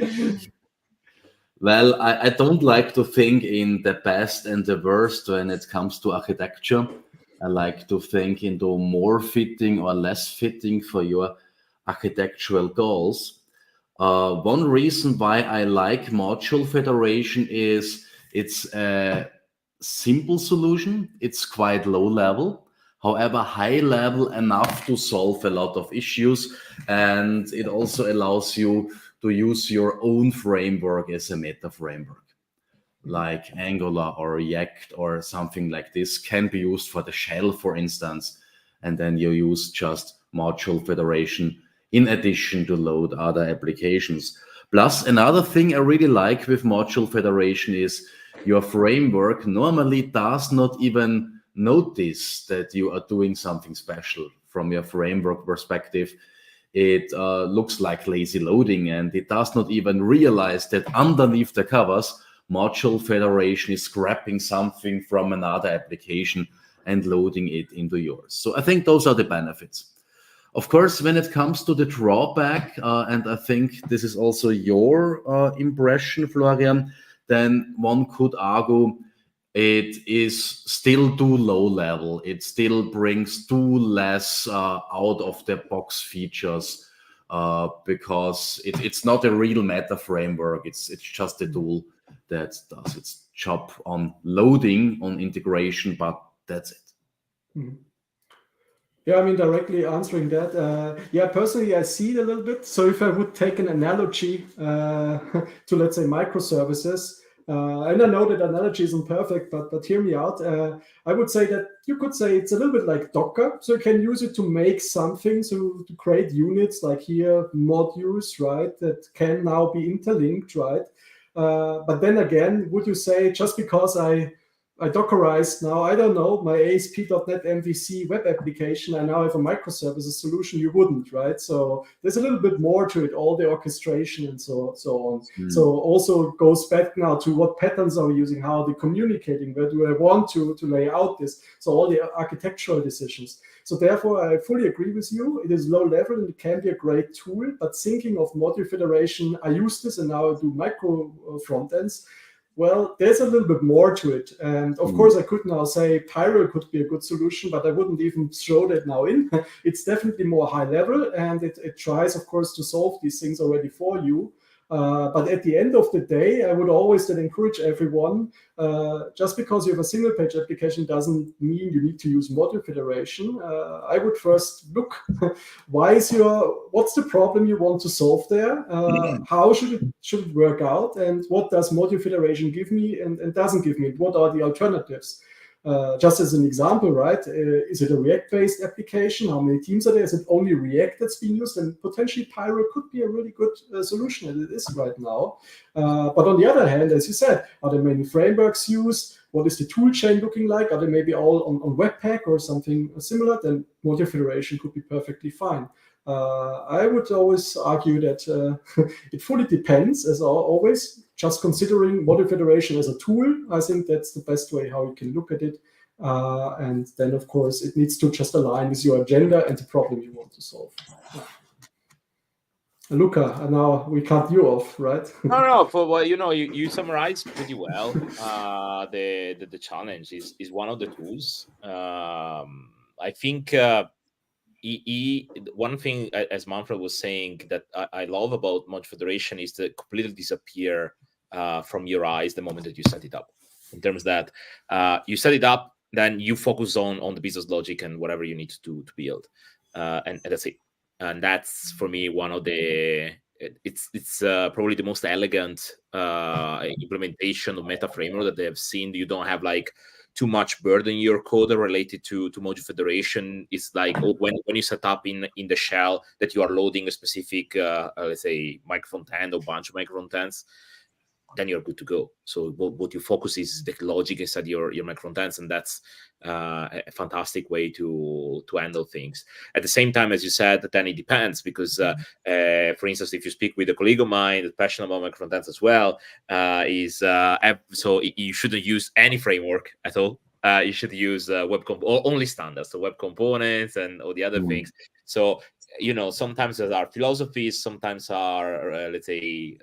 Well, I don't like to think in the best and the worst when it comes to architecture. I like to think into more fitting or less fitting for your architectural goals. One reason why I like module federation is it's a simple solution. It's quite low level, however, high level enough to solve a lot of issues. And it also allows you to use your own framework as a meta framework, like Angular or React or something like this can be used for the shell, for instance. And then you use just module federation in addition to load other applications. Plus, another thing I really like with module federation is your framework normally does not even notice that you are doing something special from your framework perspective. It looks like lazy loading, and it does not even realize that underneath the covers, module federation is scrapping something from another application and loading it into yours. So I think those are the benefits. Of course, when it comes to the drawback, and I think this is also your impression, Florian, then one could argue it is still too low level. It still brings too less out of the box features because it's not a real meta framework. It's just a tool that does its job on loading, on integration, but that's it. Mm-hmm. Yeah, I mean, directly answering that. Yeah, personally, I see it a little bit. So if I would take an analogy to, let's say, microservices, and I know that analogy isn't perfect, but hear me out. I would say that you could say it's a little bit like Docker. So you can use it to make something, so to create units like here, modules, right, that can now be interlinked, right? But then again, would you say just because I Dockerized now, I don't know, my ASP.NET MVC web application, I now have a microservices solution, you wouldn't, right? So there's a little bit more to it, all the orchestration and so on. So also goes back now to what patterns are we using, how are they communicating, where do I want to lay out this? So all the architectural decisions. So therefore, I fully agree with you. It is low level and it can be a great tool, but thinking of module federation, I use this and now I do micro frontends. Well, there's a little bit more to it. And of course, I could now say Pyro could be a good solution, but I wouldn't even throw that now in. It's definitely more high level, and it tries, of course, to solve these things already for you. But at the end of the day, I would always then encourage everyone, just because you have a single page application doesn't mean you need to use module federation. I would first look, what's the problem you want to solve there? How should it work out? And what does module federation give me and doesn't give me? What are the alternatives? Just as an example, right? Is it a React-based application? How many teams are there? Is it only React that's being used? And potentially Pyro could be a really good solution, and it is right now. But on the other hand, as you said, are there many frameworks used? What is the tool chain looking like? Are they maybe all on Webpack or something similar? Then module federation could be perfectly fine. I would always argue that it fully depends, as always. Just considering module federation as a tool, I think that's the best way how you can look at it. And then, of course, it needs to just align with your agenda and the problem you want to solve. Yeah. Luca, now we cut you off, right? No. Well, you summarized pretty well. The challenge is one of the tools. I think one thing, as Manfred was saying, that I love about module federation is to completely disappear from your eyes the moment that you set it up. In terms that you set it up, then you focus on the business logic and whatever you need to do to build, and that's it. And that's for me one of the it's probably the most elegant implementation of meta framework that they have seen. You don't have like too much burden in your code related to module federation. It's like when you set up in the shell that you are loading a specific let's say micro frontend or bunch of micro frontends, then you're good to go. So what you focus is the logic inside your micro frontends, and that's a fantastic way to handle things. At the same time, as you said, then it depends, because for instance, if you speak with a colleague of mine that's passionate about micro frontends as well, so you shouldn't use any framework at all. You should use only standards, so web components and all the other things. So sometimes there are philosophies, sometimes are let's say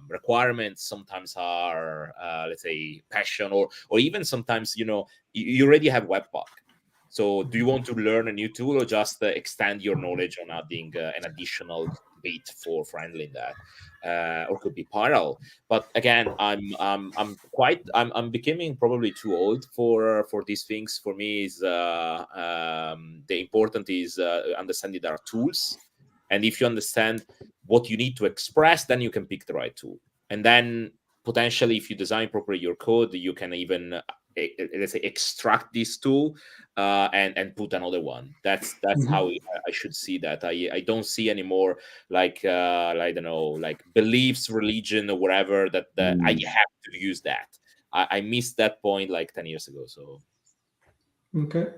requirements, sometimes are let's say passion, or even sometimes you already have Webpack. So do you want to learn a new tool, or just extend your knowledge on adding an additional bit for handling that, or could be parallel? But again, I'm becoming probably too old for these things. For me, is the important is understanding there are tools, and if you understand what you need to express, then you can pick the right tool, and then potentially, if you design properly your code, you can even let's say extract this tool and put another one. That's how I should see that. I don't see anymore like I don't know, like beliefs, religion, or whatever that I have to use that. I missed that point like 10 years ago. So okay.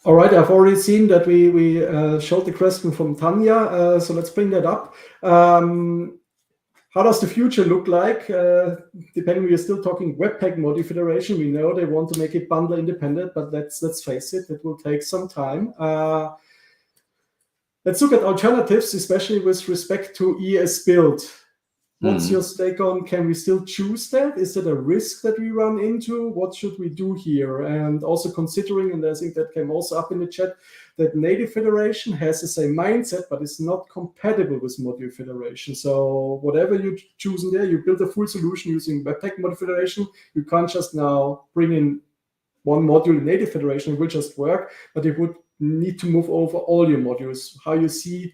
All right, I've already seen that we showed the question from Tanya, so let's bring that up. How does the future look like? Depending, we are still talking Webpack module federation. We know they want to make it bundle independent, but let's face it, it will take some time. Let's look at alternatives, especially with respect to ES build. What's your stake on? Can we still choose that? Is it a risk that we run into? What should we do here? And also considering, and I think that came also up in the chat, that native federation has the same mindset, but it's not compatible with module federation. So whatever you choose in there, you build a full solution using Webpack module federation. You can't just now bring in one module in native federation, it will just work, but you would need to move over all your modules. How you see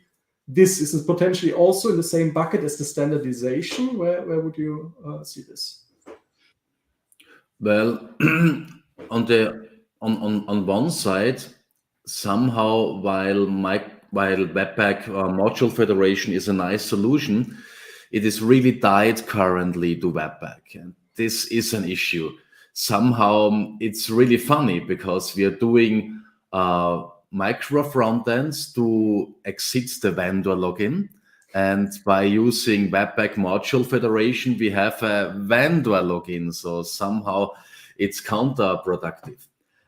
this is potentially also in the same bucket as the standardization. Where would you see this? Well, on one side, somehow while Webpack module federation is a nice solution, it is really tied currently to Webpack, and this is an issue. Somehow it's really funny because we are doing micro frontends to exit the vendor login, and by using Webpack module federation we have a vendor login, so somehow it's counterproductive.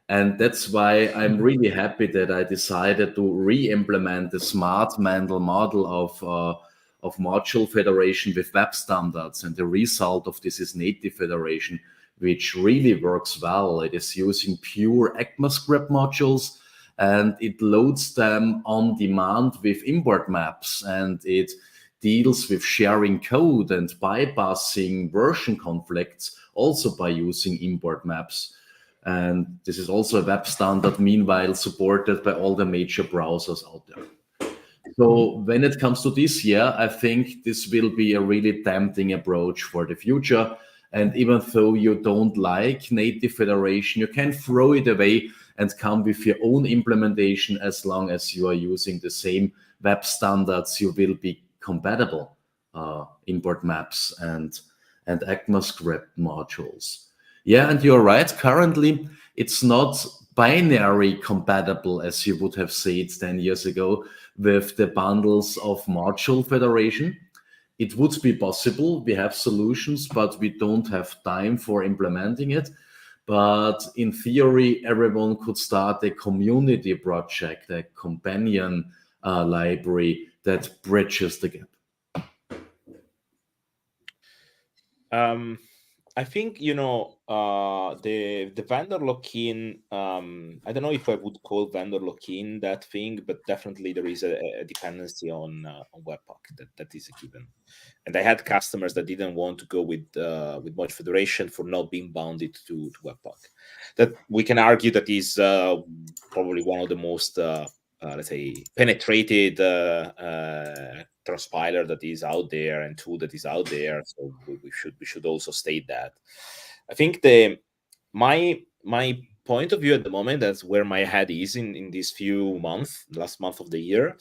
And that's why I'm really happy that I decided to re-implement the smart model of module federation with web standards, and the result of this is native federation, which really works well. It is using pure ECMAScript modules, and it loads them on demand with import maps, and it deals with sharing code and bypassing version conflicts also by using import maps. And this is also a web standard, meanwhile supported by all the major browsers out there. So when it comes to this year, I think this will be a really tempting approach for the future. And even though you don't like native federation, you can throw it away and come with your own implementation. As long as you are using the same web standards, you will be compatible import maps and ECMAScript modules. Yeah, and you're right. Currently, it's not binary compatible, as you would have said 10 years ago, with the bundles of module federation. It would be possible. We have solutions, but we don't have time for implementing it. But in theory, everyone could start a community project, a companion library that bridges the gap. I think the vendor lock-in. I don't know if I would call vendor lock-in that thing, but definitely there is a dependency on Webpack that is a given. And I had customers that didn't want to go with module federation for not being bounded to Webpack. That we can argue that is probably one of the most let's say penetrated transpiler that is out there and tool that is out there. So we should also state that. I think my point of view at the moment, that's where my head is in these few months, last month of the year,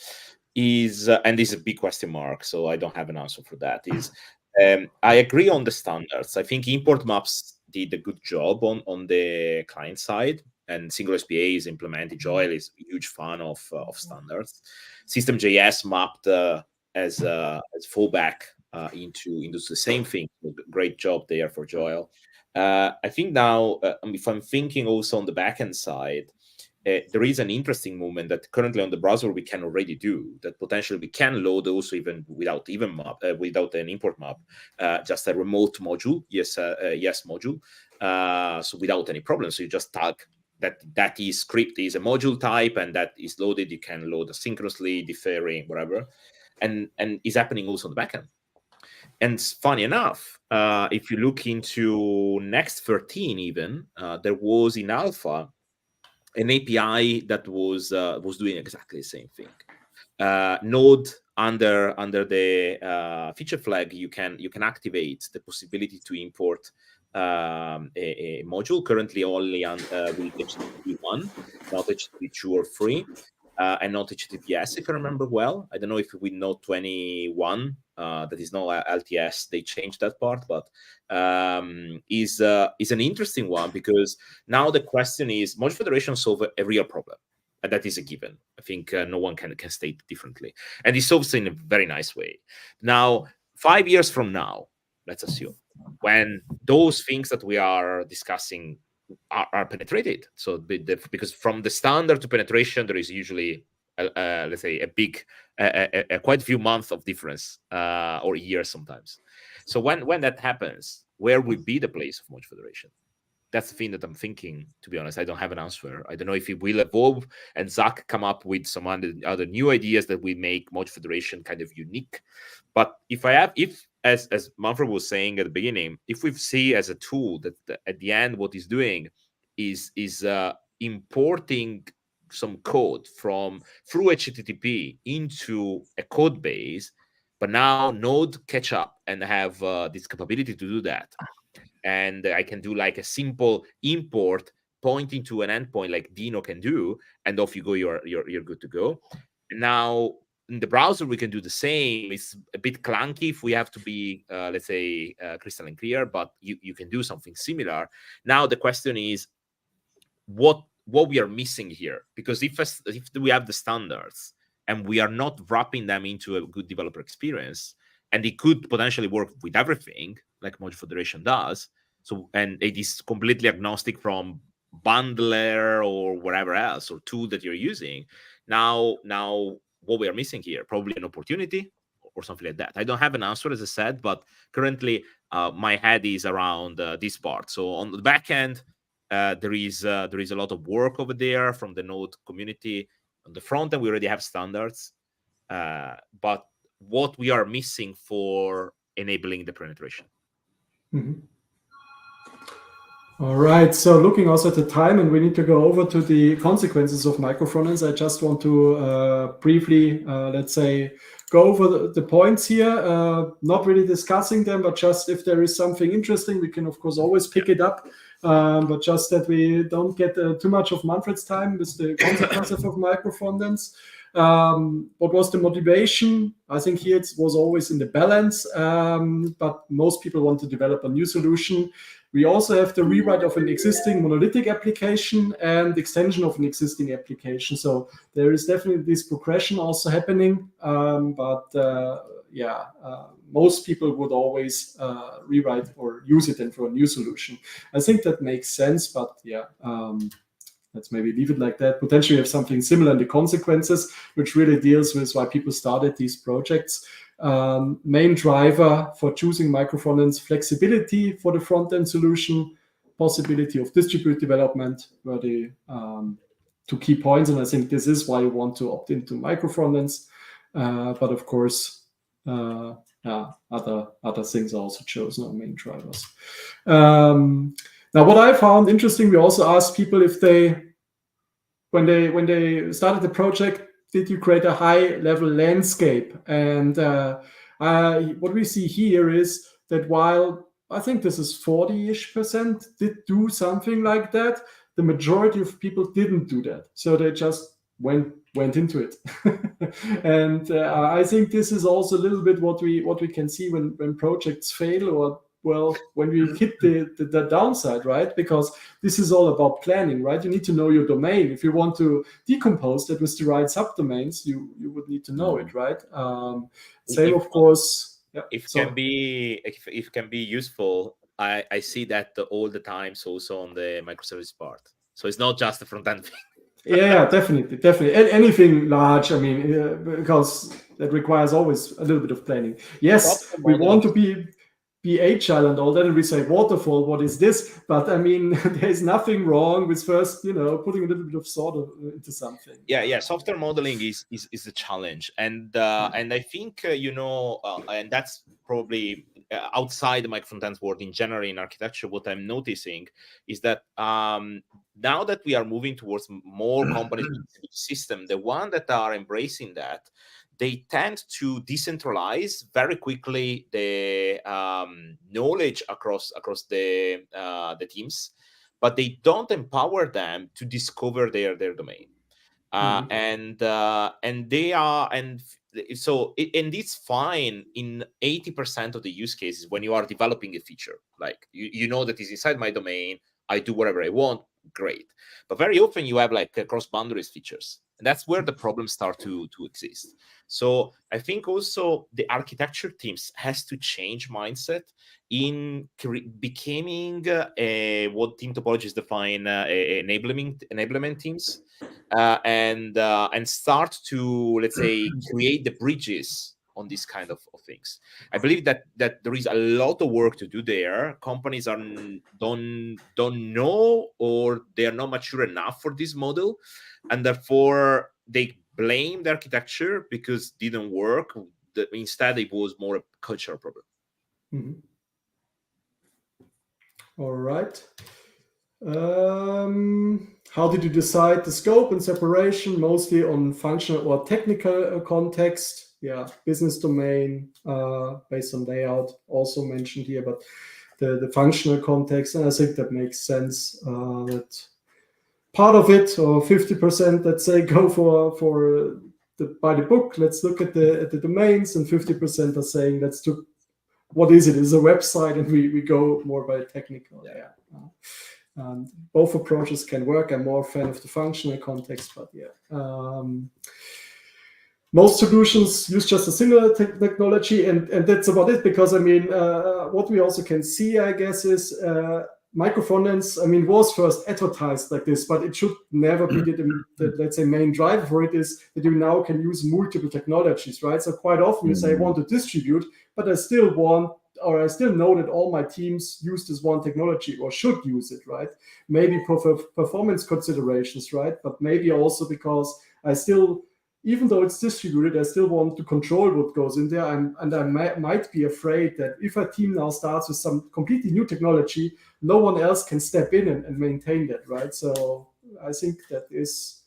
is and this is a big question mark, so I don't have an answer for that, is I agree on the standards. I think import maps did a good job on the client side, and single SPA is implemented. Joel is a huge fan of standards. System.js mapped as fallback into the same thing. Great job there for Joel. I think now, if I'm thinking also on the backend side, there is an interesting movement that currently on the browser we can already do, that potentially we can load also even without without an import map, just a remote module, yes module, so without any problem. So you just tag that is script is a module type, and that is loaded. You can load asynchronously, deferring, whatever, and is happening also on the backend. And funny enough, if you look into Next 13, even there was in alpha an API that was doing exactly the same thing. Node under the feature flag, you can activate the possibility to import a module, currently only on with HTTP 1, not HTTP 2 or 3, and not HTTPS, if I remember well. I don't know if with Node 21, that is no LTS, they changed that part, but is an interesting one, because now the question is, module federation solve a real problem. And that is a given. I think no one can state differently. And it solves in a very nice way. Now, 5 years from now, let's assume, when those things that we are discussing are penetrated. So because from the standard to penetration, there is usually, let's say, a big, quite a few months of difference, or years sometimes. So when that happens, where will be the place of module federation? That's the thing that I'm thinking, to be honest. I don't have an answer. I don't know if it will evolve and Zach come up with some other new ideas that will make module federation kind of unique. But if as Manfred was saying at the beginning, if we see as a tool that at the end what it's doing is importing some code through HTTP into a code base, but now Node catch up and have this capability to do that. And I can do like a simple import pointing to an endpoint like Dino can do, and off you go, you're good to go. Now in the browser we can do the same. It's a bit clunky if we have to be let's say crystalline clear, but you can do something similar. Now the question is what we are missing here, because if we have the standards and we are not wrapping them into a good developer experience, and it could potentially work with everything like module federation does. So, and it is completely agnostic from bundler or whatever else or tool that you're using. Now what we are missing here, probably an opportunity or something like that. I don't have an answer, as I said, but currently my head is around this part. So on the back end, there is a lot of work over there from the Node community. On the front end, we already have standards, but what we are missing for enabling the penetration. Mm-hmm. All right, so looking also at the time, and we need to go over to the consequences of micro frontends. I just want to briefly, let's say, go over the points here, not really discussing them, but just if there is something interesting, we can of course always pick it up, but just that we don't get too much of Manfred's time with the consequences of micro frontends. What was the motivation? I think here it was always in the balance, but most people want to develop a new solution. We also have the rewrite of an existing monolithic application and extension of an existing application. So there is definitely this progression also happening, most people would always rewrite or use it then for a new solution. I think that makes sense, but let's maybe leave it like that. Potentially have something similar in the consequences, which really deals with why people started these projects. Main driver for choosing micro frontends: flexibility for the front-end solution, possibility of distributed development were the two key points. And I think this is why you want to opt into micro frontends. But of course, other things are also chosen as main drivers. Now, what I found interesting, we also asked people if when they started the project, did you create a high-level landscape? And what we see here is that while I think this is 40-ish% did do something like that, the majority of people didn't do that. So they just went into it. And I think this is also a little bit what we can see when projects fail, or when we hit the downside, right? Because this is all about planning, right? You need to know your domain. If you want to decompose that with the right subdomains, you would need to know it, right? Same, of course. Yeah, if it can be useful, I see that all the time, so also on the microservice part. So it's not just the front end thing. Yeah, definitely. Anything large, I mean, because that requires always a little bit of planning. Yes, we want to be agile and all that, and we say waterfall, what is this? But I mean, there's nothing wrong with first, putting a little bit of thought into something. Yeah. Software modeling is a challenge, and I think and that's probably outside the micro frontends world in general in architecture. What I'm noticing is that now that we are moving towards more companies with system, the one that are embracing that, they tend to decentralize very quickly the knowledge across the teams, but they don't empower them to discover their domain. And they are, and so and it's fine in 80% of the use cases when you are developing a feature, like you know that is inside my domain, I do whatever I want, great. But very often you have like cross boundaries features, and that's where the problems start to exist. So I think also the architecture teams has to change mindset in becoming what team topologies define enablement teams, and start to, let's say, create the bridges on these kind of things. I believe that there is a lot of work to do there. Companies don't know, or they are not mature enough for this model, and therefore they blame the architecture because it didn't work. Instead, it was more a cultural problem. All right. How did you decide the scope and separation? Mostly on functional or technical context. Yeah, business domain based on layout also mentioned here, but the functional context, and I think that makes sense. That part of it, or 50%, let's say, go for by the book. Let's look at the domains, and 50% are saying let's do what is it? Is a website, and we go more by technical. Yeah. Both approaches can work. I'm more a fan of the functional context, but yeah. Most solutions use just a single technology, and that's about it. Because I mean, what we also can see, I guess, is micro frontends. I mean, was first advertised like this, but it should never be the let's say main driver for it is that you now can use multiple technologies, right? So quite often you say I want to distribute, but I still know that all my teams use this one technology or should use it, right? Maybe for performance considerations, right? But maybe also because I still, even though it's distributed, I still want to control what goes in there. And I might be afraid that if a team now starts with some completely new technology, no one else can step in and maintain that, right? So I think that is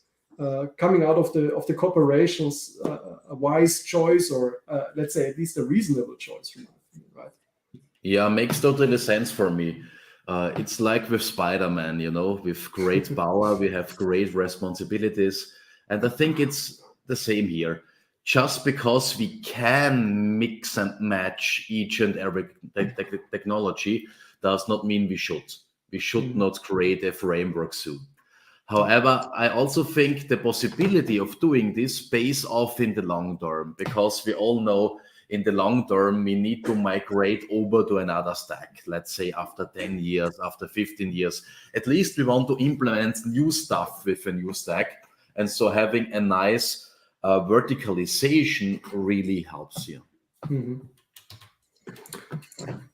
coming out of the corporations a wise choice, or let's say at least a reasonable choice from my opinion, right? Yeah, makes totally sense for me. It's like with Spider-Man, with great power, we have great responsibilities. And I think it's the same here. Just because we can mix and match each and every technology does not mean we should. We should not create a framework soon. However, I also think the possibility of doing this pays off in the long term, because we all know in the long term, we need to migrate over to another stack. Let's say after 10 years, after 15 years, at least we want to implement new stuff with a new stack. And so having a nice verticalization really helps you.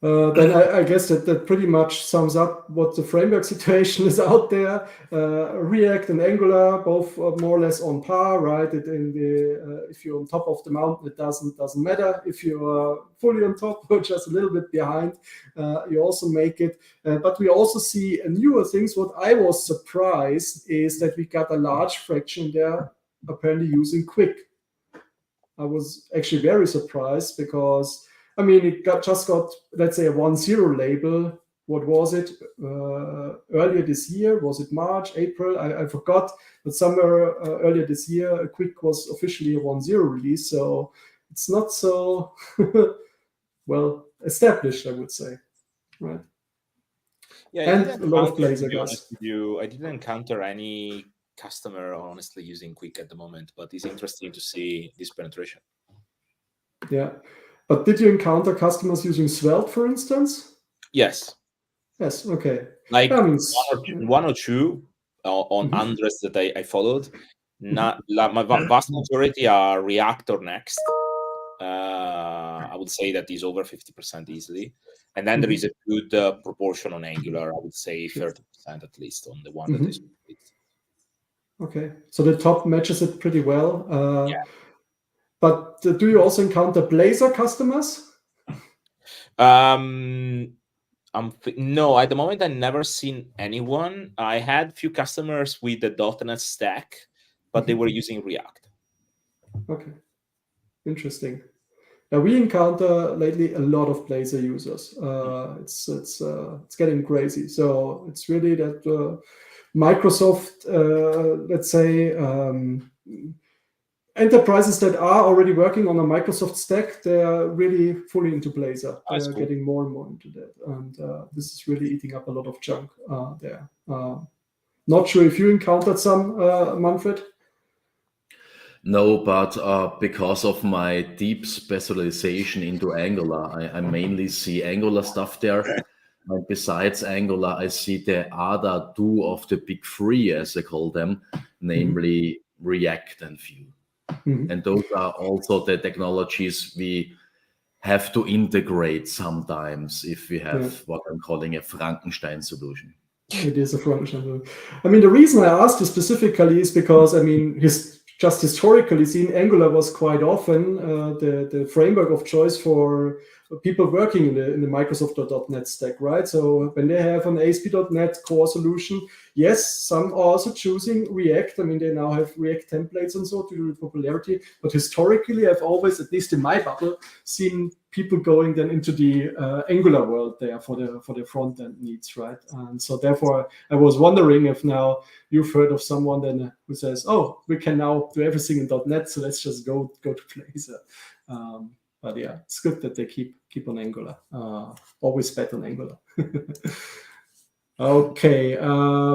Then I guess that pretty much sums up what the framework situation is out there. React and Angular both are more or less on par, right? If you're on top of the mountain, it doesn't matter. If you are fully on top or just a little bit behind, you also make it. But we also see newer things. What I was surprised is that we got a large fraction there apparently using Quick. I was actually very surprised because, I mean, it just got, let's say, a 1.0 label what was it, earlier this year? Was it March, April? I forgot, but somewhere earlier this year, Quick was officially a 1.0 release, so it's not so well established, I would say, right? Yeah, And a lot of Blazor to be guys. honest with you, I didn't encounter any customer honestly using Quick at the moment, but it's interesting to see this penetration. Yeah, but did you encounter customers using Svelte, for instance? Yes. Yes. Okay. Like That one or two on hundreds that I followed. Not my vast majority are React or Next. I would say that is over 50% easily, and then there is a good proportion on Angular. I would say 30% at least on the one that is. Okay, so the top matches it pretty well. Yeah. But do you also encounter Blazor customers? No, at the moment I never seen anyone. I had few customers with the .NET stack, but they were using React. Okay, interesting. Now we encounter lately a lot of Blazor users. It's getting crazy. So it's really that Microsoft, let's say, enterprises that are already working on a Microsoft stack, they are really fully into Blazor. They're getting more and more into that, and this is really eating up a lot of junk there. Not sure if you encountered some, Manfred. No, but because of my deep specialization into Angular, I mainly see Angular stuff there. And besides Angular, I see the other two of the big three, as I call them, namely React and Vue. And those are also the technologies we have to integrate sometimes if we have what I'm calling a Frankenstein solution. It is a Frankenstein. I mean, the reason I asked you specifically is because, I mean, just historically seen, Angular was quite often the framework of choice for people working in the Microsoft.NET stack, right? So when they have an ASP.NET core solution, yes, some are also choosing React. I mean, they now have React templates and so to the popularity. But historically, I've always, at least in my bubble, seen people going then into the Angular world there for the front end needs, right? And so therefore, I was wondering if now you've heard of someone then who says, "Oh, we can now do everything in .NET, so let's just go to Blazor." But yeah, it's good that they keep on Angular. Always bet on Angular. Okay,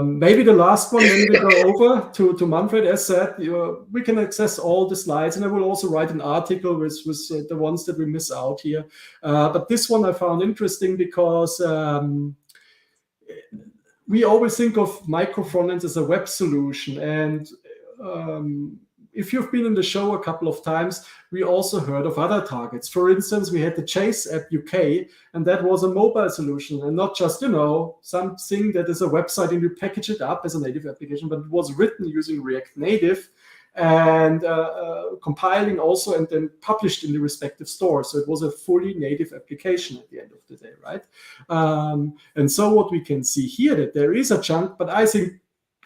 maybe the last one, then we go over to Manfred. As said, we can access all the slides, and I will also write an article with the ones that we miss out here. But this one I found interesting because we always think of micro frontends as a web solution, and if you've been in the show a couple of times, we also heard of other targets. For instance, we had the Chase app UK, and that was a mobile solution, and not just, something that is a website and you package it up as a native application, but it was written using React Native and compiling also and then published in the respective store. So it was a fully native application at the end of the day, right? And so what we can see here, that there is a chunk, but I think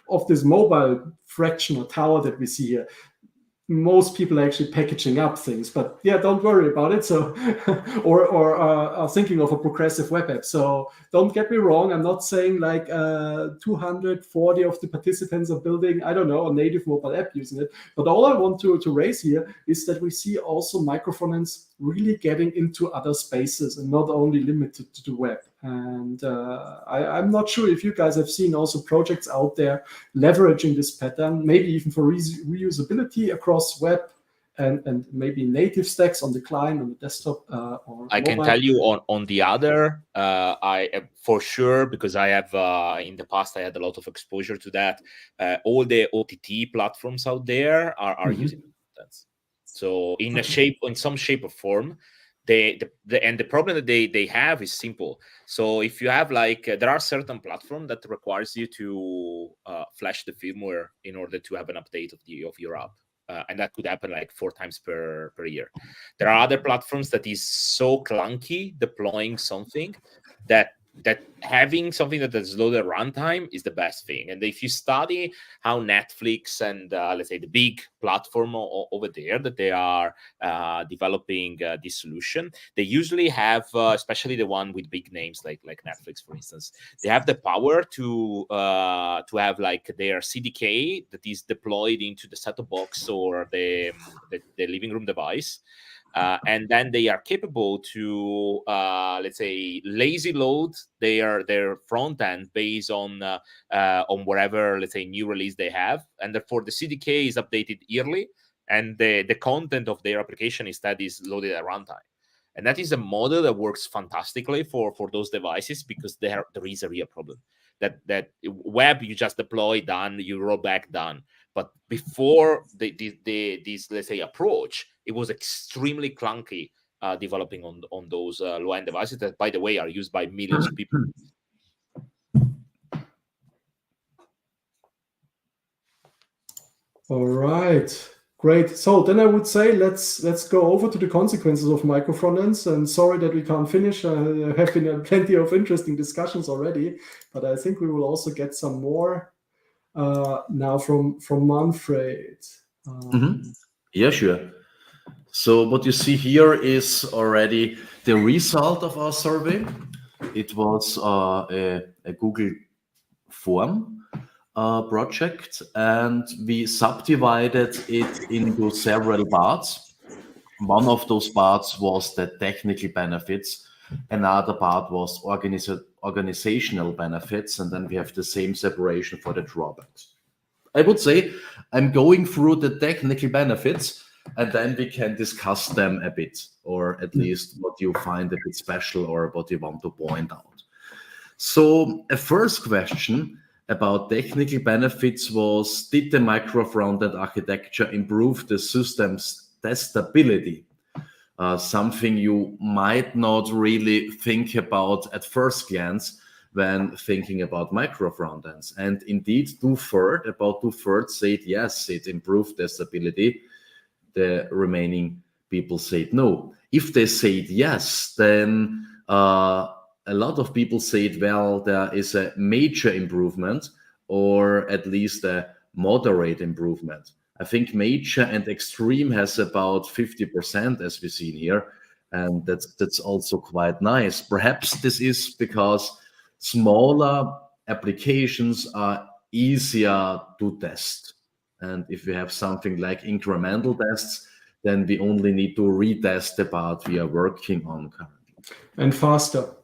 of this mobile fraction or tower that we see here, most people are actually packaging up things, but yeah, don't worry about it. So, or are thinking of a progressive web app. So don't get me wrong. I'm not saying like 240 of the participants are building, I don't know, a native mobile app using it. But all I want to raise here is that we see also micro frontends really getting into other spaces and not only limited to the web. And I'm not sure if you guys have seen also projects out there leveraging this pattern, maybe even for reusability across web and maybe native stacks on the client, on the desktop. Or I mobile. can tell you on the other, I for sure, because I have in the past I had a lot of exposure to that. All the OTT platforms out there are using contents. So in some shape or form, the problem that they have is simple. So if you have there are certain platforms that requires you to flash the firmware in order to have an update of your app. And that could happen 4 times per year. There are other platforms that is so clunky deploying something that that having something that is low at runtime is the best thing. And if you study how Netflix and let's say the big platform over there that they are developing this solution, they usually have, especially the one with big names like Netflix, for instance, they have the power to have like their CDK that is deployed into the set-top box or the living room device. And then they are capable to, let's say, lazy load their front end based on whatever, let's say, new release they have, and therefore the CDK is updated yearly, and the content of their application instead is loaded at runtime. And that is a model that works fantastically for those devices, because there is a real problem that web you just deploy, done, you roll back, done. But before this, let's say, approach, it was extremely clunky developing on those low-end devices that, by the way, are used by millions of people. All right, great. So then I would say let's go over to the consequences of micro frontends. And sorry that we can't finish. There have been plenty of interesting discussions already, but I think we will also get some more now from Manfred. Yeah, sure. So what you see here is already the result of our survey. It was a Google form project, and we subdivided it into several parts. One of those parts was the technical benefits. Another part was organizational benefits, and then we have the same separation for the drawbacks. I would say I'm going through the technical benefits, and then we can discuss them a bit, or at least what you find a bit special or what you want to point out. So a first question about technical benefits was, did the micro frontend architecture improve the system's testability? Something you might not really think about at first glance when thinking about micro frontends. And indeed, about two-thirds said yes, it improved testability. The remaining people said no. If they said yes, then a lot of people said, well, there is a major improvement, or at least a moderate improvement. I think major and extreme has about 50%, as we've seen here, and that's also quite nice. Perhaps this is because smaller applications are easier to test. And if we have something like incremental tests, then we only need to retest the part we are working on currently. And faster.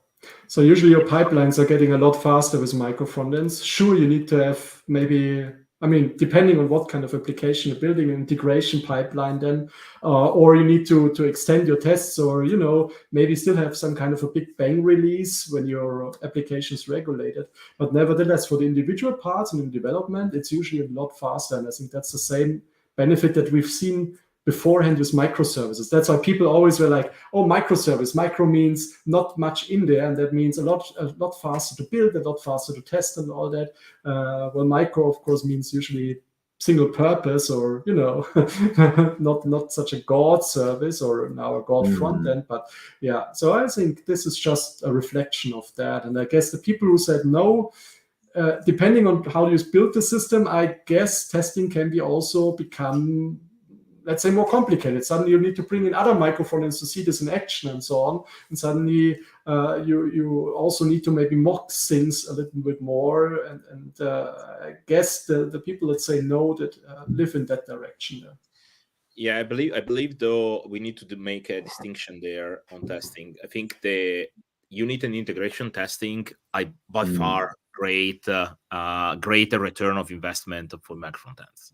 So usually your pipelines are getting a lot faster with micro frontends. Sure, you need to have maybe, I mean, depending on what kind of application you're building, an integration pipeline then, or you need to extend your tests, or, you know, maybe still have some kind of a big bang release when your application is regulated. But nevertheless, for the individual parts and in development, it's usually a lot faster. And I think that's the same benefit that we've seen beforehand with microservices. That's why people always were like, oh, microservice. Micro means not much in there, and that means a lot faster to build, a lot faster to test and all that. Well, micro, of course, means usually single purpose, or, you know, not such a God service or now a God front end. But yeah, so I think this is just a reflection of that. And I guess the people who said no, depending on how you build the system, I guess testing can be also become, let's say, more complicated. Suddenly you need to bring in other micro frontends to see this in action and so on. And suddenly you also need to maybe mock things a little bit more. And I guess the people that say no that live in that direction there. Yeah, I believe though we need to make a distinction there on testing. I think the unit and integration testing, by far greater return of investment for micro frontends.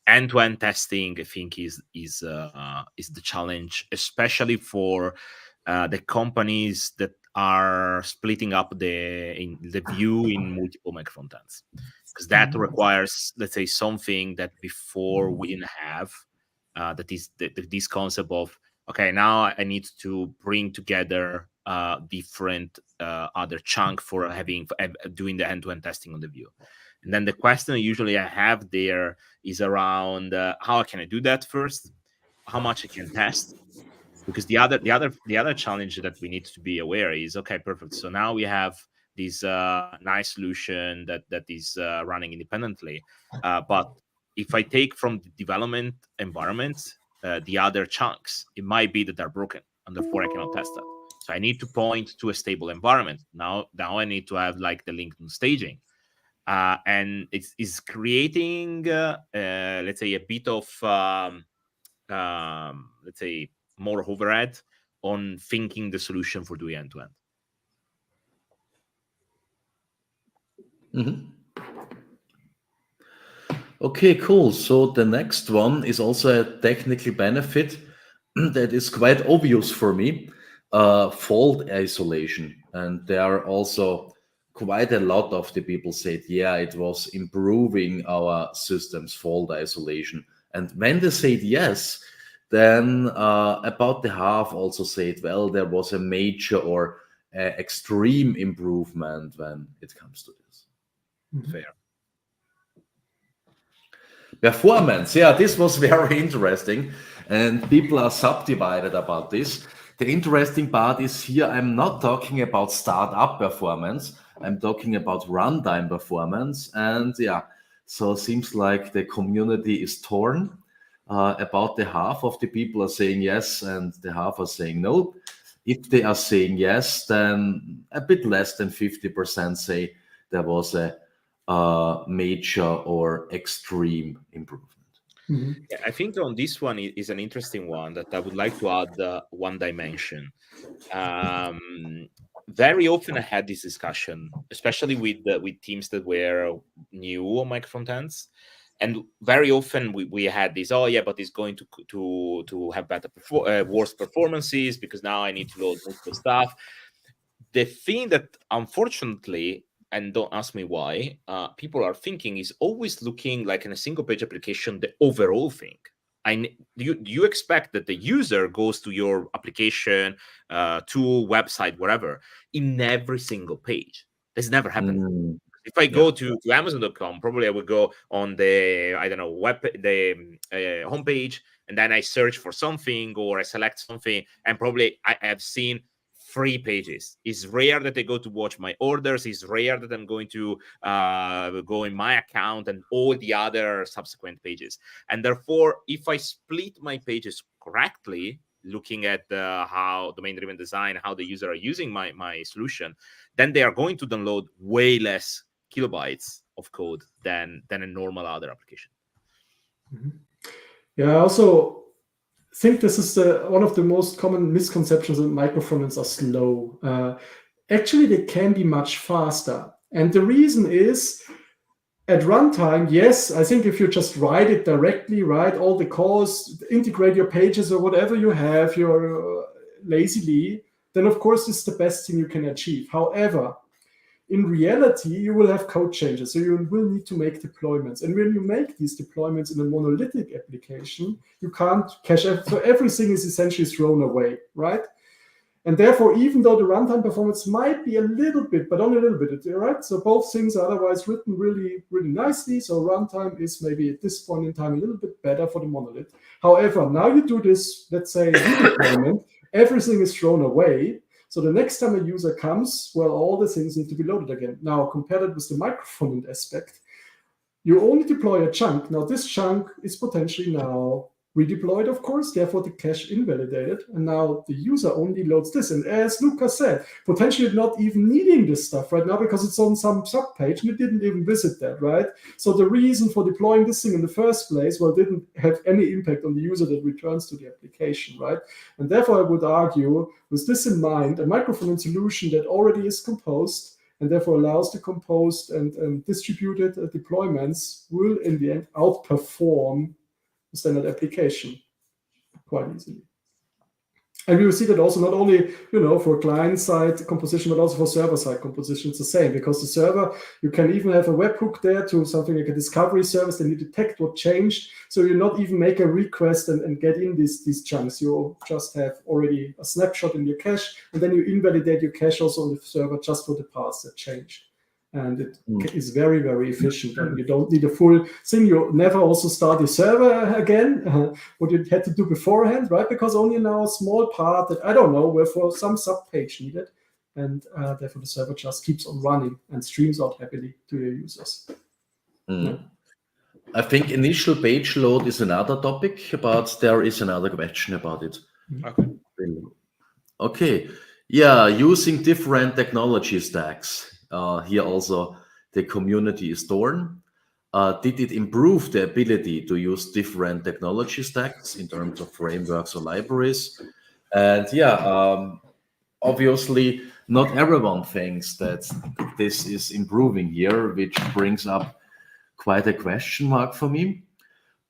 End-to-end testing, I think, is the challenge, especially for the companies that are splitting up the view in multiple micro frontends, because that requires, let's say, something that before we didn't have. That is this concept of, okay, now I need to bring together different other chunk for doing the end-to-end testing on the view. And then the question usually I have there is around how can I do that first, how much I can test, because the other challenge that we need to be aware is, okay, perfect. So now we have this nice solution that is running independently. But if I take from the development environment the other chunks, it might be that they're broken, and therefore I cannot test that. So I need to point to a stable environment. Now I need to have like the LinkedIn staging. And it's creating, let's say, a bit of, let's say, more overhead on thinking the solution for doing end-to-end. Okay, cool. So the next one is also a technical benefit that is quite obvious for me, fault isolation. And there are also quite a lot of the people said, yeah, it was improving our system's fault isolation. And when they said yes, then about the half also said, well, there was a major or extreme improvement when it comes to this. Fair. Performance, yeah, this was very interesting, and people are subdivided about this. The interesting part is here, I'm not talking about startup performance, I'm talking about runtime performance, and yeah, so it seems like the community is torn. About the half of the people are saying yes, and the half are saying no. If they are saying yes, then a bit less than 50% say there was a major or extreme improvement. Yeah, I think on this one is an interesting one that I would like to add one dimension. Very often I had this discussion, especially with teams that were new on micro frontends, and very often we had this, oh yeah, but it's going to have better worse performances because now I need to load multiple stuff. The thing that unfortunately, and don't ask me why, people are thinking is always looking like in a single page application, the overall thing. Do you expect that the user goes to your application, tool, website, whatever, in every single page? This never happened. If I go to Amazon.com, probably I would go on the, I don't know, the homepage, and then I search for something or I select something, and probably I have seen 3 pages. It's rare that I go to watch my orders. It's rare that I'm going to go in my account and all the other subsequent pages. And therefore, if I split my pages correctly, looking at how domain-driven design, how the user are using my solution, then they are going to download way less kilobytes of code than a normal other application. Yeah, I also think this is one of the most common misconceptions that micro frontends are slow. Actually, they can be much faster. And the reason is, at runtime, yes, I think if you just write it directly, write all the calls, integrate your pages or whatever you have, you're lazily, then of course it's the best thing you can achieve. However, in reality, you will have code changes, so you will need to make deployments. And when you make these deployments in a monolithic application, you can't cache it. So everything is essentially thrown away, right? And therefore, even though the runtime performance might be a little bit, but only a little bit, right? So both things are otherwise written really, really nicely. So runtime is maybe at this point in time a little bit better for the monolith. However, now you do this, let's say, redeployment, everything is thrown away. So the next time a user comes, well, all the things need to be loaded again. Now, compared it with the micro frontend aspect, you only deploy a chunk. Now, this chunk is potentially now redeployed, of course, therefore the cache invalidated. And now the user only loads this. And as Luca said, potentially not even needing this stuff right now because it's on some sub-page and it didn't even visit that, right? So the reason for deploying this thing in the first place, well, didn't have any impact on the user that returns to the application, right? And therefore, I would argue, with this in mind, a micro frontend solution that already is composed and therefore allows the composed and distributed deployments will, in the end, outperform standard application quite easily. And we will see that also not only, for client-side composition, but also for server-side composition, it's the same. Because the server, you can even have a webhook there to something like a discovery service, then you detect what changed. So you not even make a request and get in these chunks. You just have already a snapshot in your cache, and then you invalidate your cache also on the server just for the parts that changed. And it is very, very efficient. And you don't need a full thing. You never also start your server again, what you had to do beforehand, right? Because only now a small part that, I don't know, where for some sub-page needed, and therefore the server just keeps on running and streams out happily to your users. Yeah. I think initial page load is another topic, but there is another question about it. Okay. Okay. Yeah, using different technology stacks. Here also the community is torn. Did it improve the ability to use different technology stacks in terms of frameworks or libraries? And yeah, obviously not everyone thinks that this is improving here, which brings up quite a question mark for me.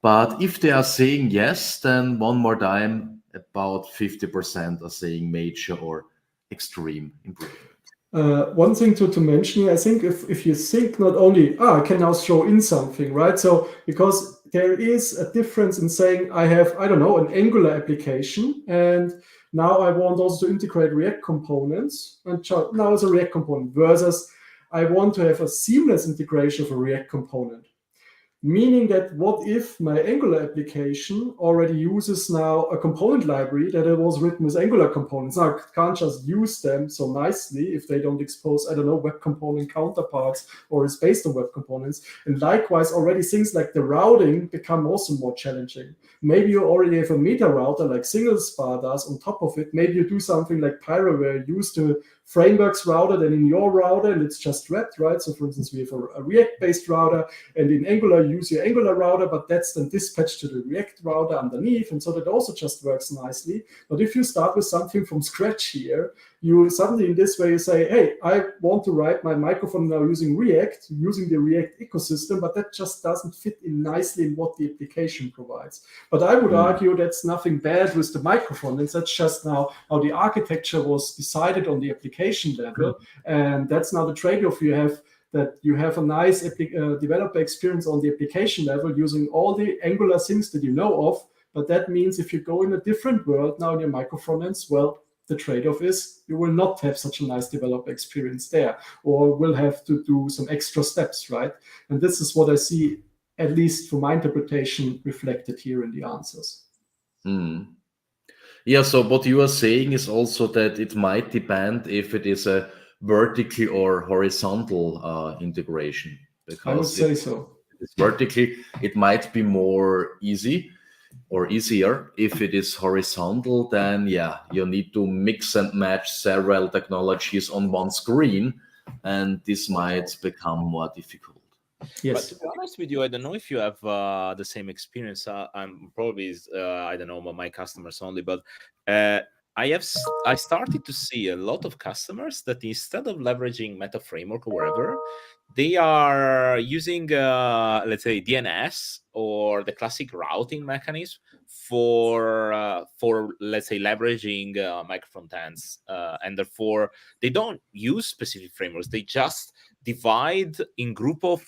But if they are saying yes, then one more time, about 50% are saying major or extreme improvement. One thing to mention here, I think if you think not only, I can now throw in something, right? So because there is a difference in saying I have, I don't know, an Angular application, and now I want also to integrate React components, and now it's a React component, versus I want to have a seamless integration of a React component. Meaning that what if my Angular application already uses now a component library that it was written with Angular components. Now I can't just use them so nicely if they don't expose, I don't know, web component counterparts or is based on web components. And likewise, already things like the routing become also more challenging. Maybe you already have a meta router like SingleSpar does on top of it. Maybe you do something like Pyro where you use the frameworks router than in your router and it's just wrapped, right? So for instance, we have a React-based router, and in Angular, you use your Angular router, but that's then dispatched to the React router underneath, and so that also just works nicely. But if you start with something from scratch here, you suddenly in this way you say, hey, I want to write my microphone now using React, using the React ecosystem, but that just doesn't fit in nicely in what the application provides. But I would argue that's nothing bad with the microphone, and that's just now how the architecture was decided on the application level, and that's now the trade-off you have, that you have a nice developer experience on the application level using all the Angular things that you know of, but that means if you go in a different world now in your micro frontends, well, the trade-off is you will not have such a nice developer experience there, or will have to do some extra steps, right? And this is what I see, at least from my interpretation, reflected here in the answers. Yeah, so what you are saying is also that it might depend if it is a vertical or horizontal integration. Because I would say so. If it's vertically, it might be more easy or easier. If it is horizontal, then yeah, you need to mix and match several technologies on one screen, and this might become more difficult. Yes. But to be honest with you, I don't know if you have the same experience. I'm probably, I don't know about my customers only, but I started to see a lot of customers that instead of leveraging Meta Framework or wherever, they are using, let's say, DNS or the classic routing mechanism for let's say leveraging micro frontends, and therefore they don't use specific frameworks. They just divide in group of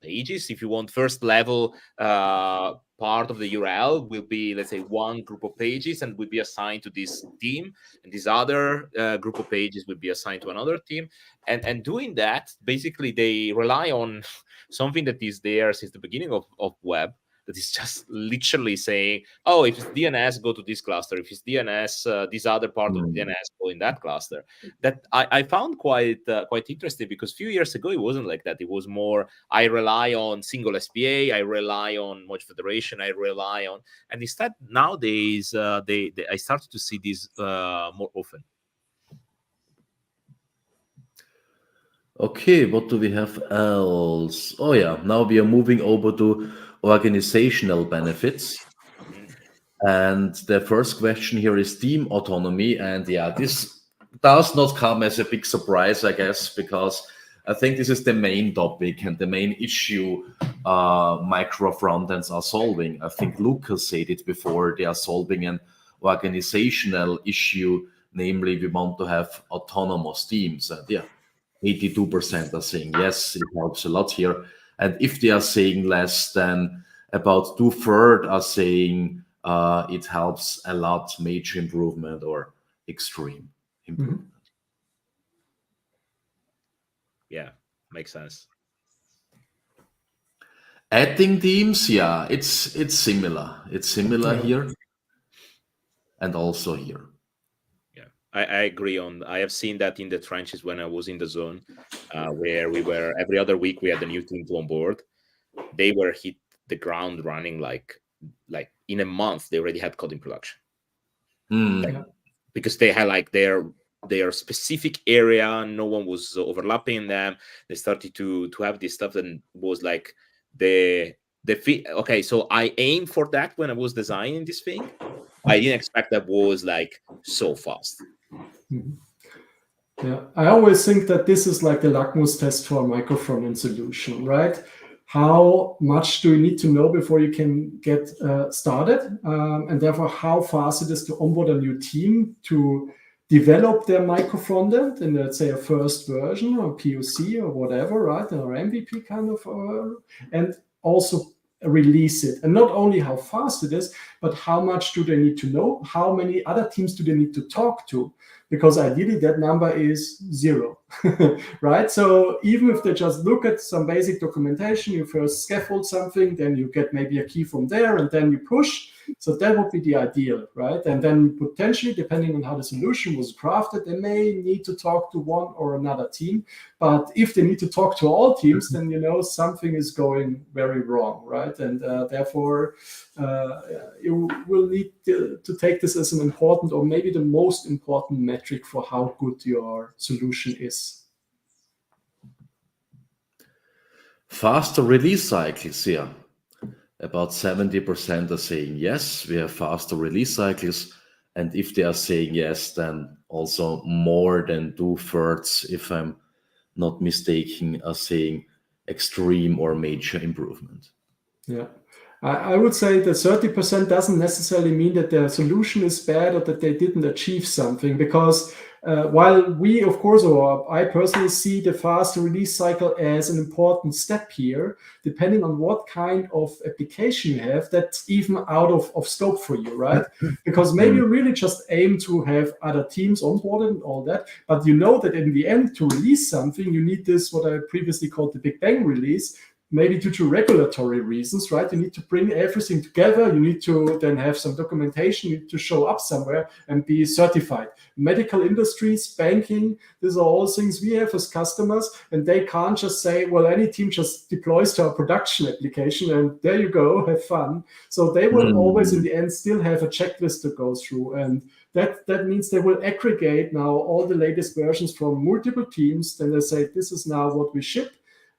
pages. If you want first level part of the URL will be, let's say, one group of pages and will be assigned to this team, and this other group of pages will be assigned to another team. And doing that, basically they rely on something that is there since the beginning of web, that is just literally saying, oh, if it's DNS, go to this cluster. If it's DNS, this other part of DNS, go in that cluster. That I found quite interesting, because a few years ago, it wasn't like that. It was more, I rely on single SPA, I rely on Merge Federation, I rely on, and instead nowadays, I started to see this more often. Okay, what do we have else? Oh yeah, now we are moving over to organizational benefits. And the first question here is team autonomy. And yeah, this does not come as a big surprise, I guess, because I think this is the main topic and the main issue micro frontends are solving. I think Lucas said it before, they are solving an organizational issue, namely we want to have autonomous teams. And yeah, 82% are saying yes, it helps a lot here. And if they are saying less, then about 2/3 are saying it helps a lot, major improvement or extreme improvement. Yeah, makes sense. Adding teams, yeah, it's similar. It's similar here and also here. Yeah. I agree on. I have seen that in the trenches when I was in the zone, where we were every other week we had a new team to onboard. They were hit the ground running like in a month they already had code in production. Like, because they had like their specific area, no one was overlapping them. They started to have this stuff that was like okay, so I aimed for that when I was designing this thing. I didn't expect that was like so fast. Yeah, I always think that this is like the litmus test for a micro frontend solution, right? How much do you need to know before you can get started? And therefore, how fast it is to onboard a new team to develop their micro frontend in, let's say, a first version or POC or whatever, right? Or MVP kind of, and also release it. And not only how fast it is, but how much do they need to know? How many other teams do they need to talk to? Because ideally that number is 0, right? So even if they just look at some basic documentation, you first scaffold something, then you get maybe a key from there, and then you push. So that would be the ideal, right? And then potentially, depending on how the solution was crafted, they may need to talk to one or another team. But if they need to talk to all teams, then you know something is going very wrong, right? And therefore, you will need to take this as an important, or maybe the most important metric for how good your solution is. Faster release cycles here. About 70% are saying yes, we have faster release cycles. And if they are saying yes, then also more than 2/3, if I'm not mistaken, are saying extreme or major improvement. Yeah. I would say that 30% doesn't necessarily mean that their solution is bad or that they didn't achieve something, because while we, of course, or I personally see the fast release cycle as an important step here, depending on what kind of application you have, that's even out of scope for you, right? Because maybe you really just aim to have other teams onboarded and all that, but you know that in the end, to release something, you need this, what I previously called the Big Bang release, maybe due to regulatory reasons, right? You need to bring everything together. You need to then have some documentation, you need to show up somewhere and be certified. Medical industries, banking, these are all things we have as customers, and they can't just say, well, any team just deploys to our production application and there you go, have fun. So they will always in the end still have a checklist to go through, and that means they will aggregate now all the latest versions from multiple teams. Then they say, this is now what we ship.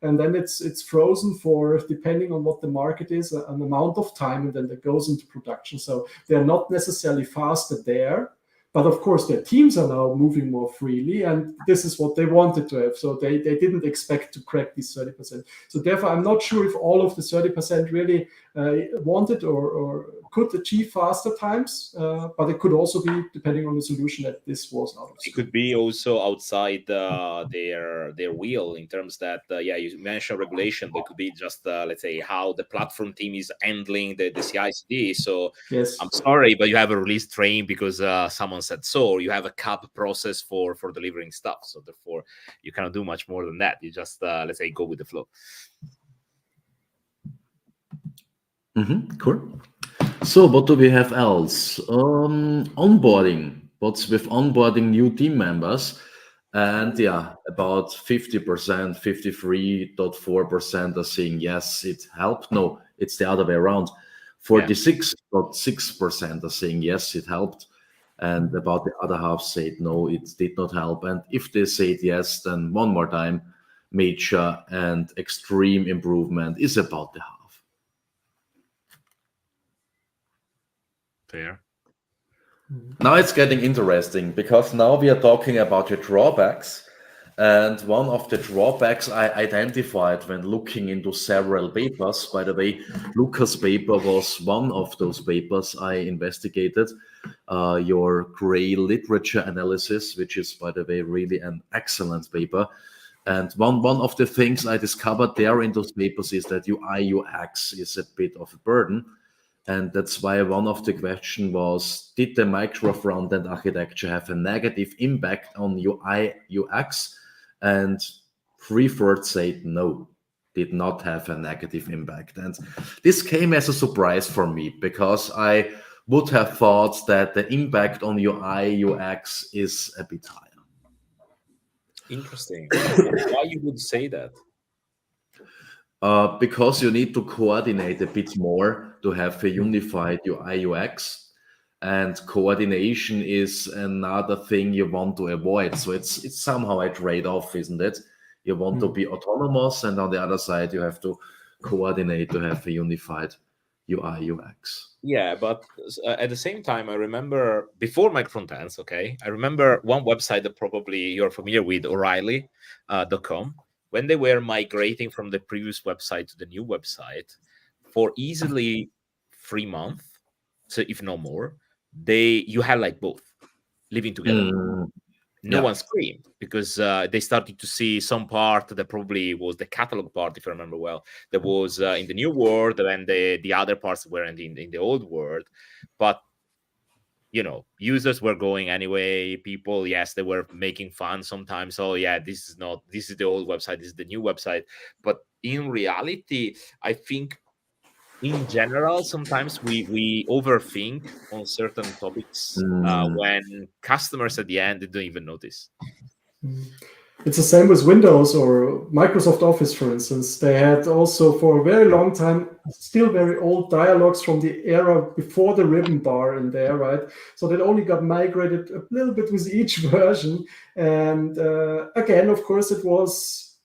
And then it's frozen for, depending on what the market is, an amount of time, and then that goes into production. So they're not necessarily faster there, but of course their teams are now moving more freely, and this is what they wanted to have. So they didn't expect to crack these 30%. So therefore, I'm not sure if all of the 30% really wanted or could achieve faster times, but it could also be, depending on the solution, that this was out of scope. It could be also outside their wheel, in terms that you mentioned regulation, but it could be just let's say how the platform team is handling the CI/CD. So yes, I'm sorry, but you have a release train because someone said so, or you have a CAP process for delivering stuff. So therefore, you cannot do much more than that. You just let's say go with the flow. Cool. So what do we have else? Onboarding. What's with onboarding new team members? And yeah, about 50%, 53.4% are saying yes, it helped. No, it's the other way around. 46.6% are saying yes, it helped. And about the other half said no, it did not help. And if they said yes, then one more time, major and extreme improvement is about the half. Fair. Now it's getting interesting, because now we are talking about the drawbacks. And one of the drawbacks I identified when looking into several papers, by the way, Luca's paper was one of those papers I investigated, your gray literature analysis, which is, by the way, really an excellent paper. And one of the things I discovered there in those papers is that UI UX is a bit of a burden. And that's why one of the questions was, did the micro frontend architecture have a negative impact on UI UX? And 3/4 said no, did not have a negative impact. And this came as a surprise for me, because I would have thought that the impact on UI UX is a bit higher. Interesting. Why you would say that? Because you need to coordinate a bit more to have a unified UI UX, and coordination is another thing you want to avoid. So it's somehow a trade-off, isn't it? You want to be autonomous, and on the other side, you have to coordinate to have a unified UI UX. Yeah, but at the same time, I remember before microfrontends, okay, I remember one website that probably you're familiar with, O'Reilly.com, when they were migrating from the previous website to the new website for easily 3 months, so if no more, you had like both living together. No one screamed because they started to see some part that probably was the catalog part, if I remember well, that was in the new world, and the other parts were in the old world. But users were going anyway. People, yes, they were making fun sometimes. Oh yeah, this is the old website, this is the new website. But in reality, I think in general, sometimes we overthink on certain topics when customers at the end, they don't even notice. It's the same with Windows or Microsoft Office, for instance. They had also for a very long time still very old dialogues from the era before the ribbon bar in there, right? So that only got migrated a little bit with each version. And again, of course, it was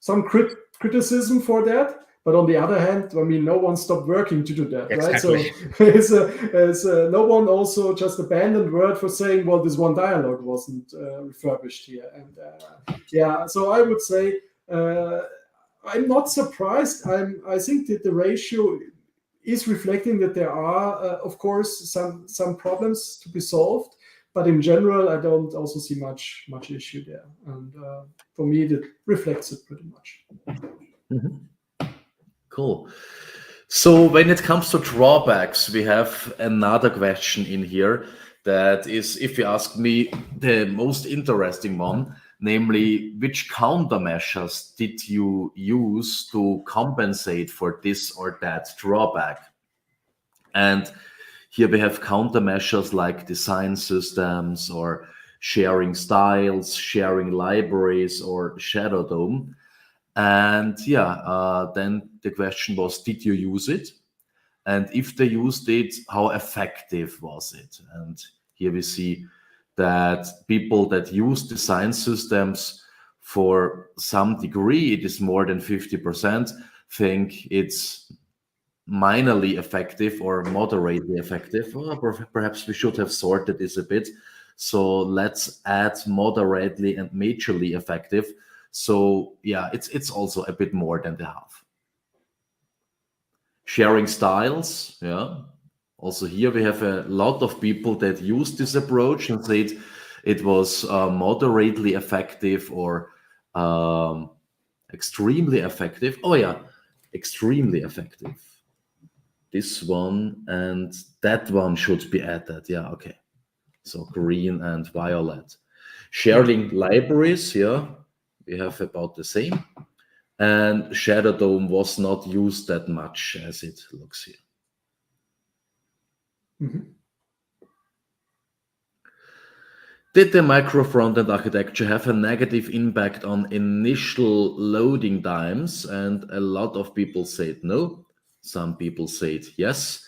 some criticism for that. But on the other hand, I mean, no one stopped working to do that, Exactly. right? So no one also just abandoned Word for saying, well, this one dialogue wasn't refurbished here. And yeah, so I would say I'm not surprised. I think that the ratio is reflecting that there are, of course, some problems to be solved. But in general, I don't also see much issue there. And for me, that reflects it pretty much. Cool. So when it comes to drawbacks, we have another question in here that is, if you ask me, the most interesting one, namely, which countermeasures did you use to compensate for this or that drawback? And here we have countermeasures like design systems or sharing styles, sharing libraries, or Shadow DOM. And then the question was, did you use it? And if they used it, how effective was it? And here we see that people that use design systems for some degree, it is more than 50%, think it's minorly effective or moderately effective. Well, perhaps we should have sorted this a bit. So let's add moderately and majorly effective. So yeah, it's also a bit more than the half. Sharing styles, yeah. Also here we have a lot of people that use this approach and said it was moderately effective or extremely effective. Oh yeah, extremely effective. This one and that one should be added. Yeah, okay. So green and violet. Sharing libraries, yeah. We have about the same, and Shadow DOM was not used that much as it looks here. Did the micro frontend architecture have a negative impact on initial loading times? And a lot of people said no. Some people said yes.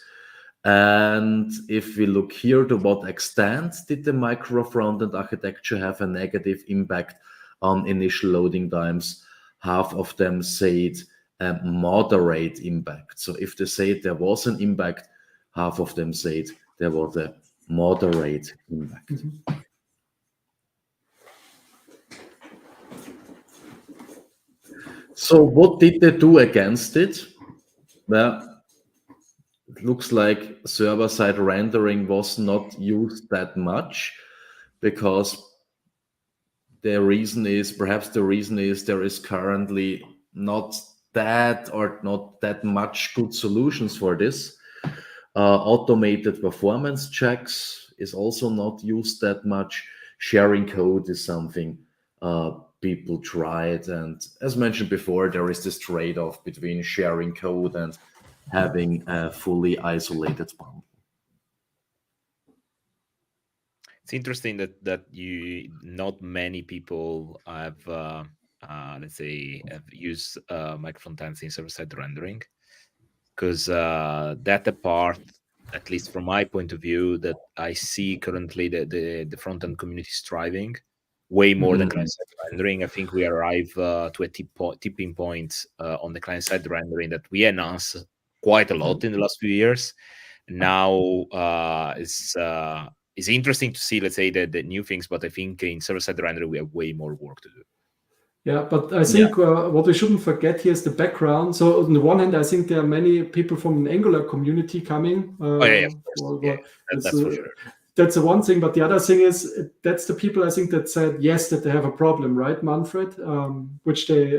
And if we look here, to what extent did the micro frontend architecture have a negative impact on initial loading times? Half of them said a moderate impact. So if they said there was an impact, half of them said there was a moderate impact. So what did they do against it? Well, it looks like server-side rendering was not used that much because the reason is there is currently not that much good solutions for this. Automated performance checks is also not used that much. Sharing code is something people tried, and as mentioned before, there is this trade-off between sharing code and having a fully isolated bundle. interesting that not many people have let's say have used microfrontends in server-side rendering, because that part, at least from my point of view, that I see currently the front-end community striving way more than client-side rendering. I think we arrive to a tipping point on the client-side rendering that we enhanced quite a lot in the last few years. Now it's interesting to see, let's say, the new things, but I think in server-side rendering we have way more work to do. Yeah, but I think what we shouldn't forget here is the background. So on the one hand, I think there are many people from the Angular community coming. That's for sure. That's the one thing, but the other thing is that's the people I think that said yes, that they have a problem, right, Manfred? Which they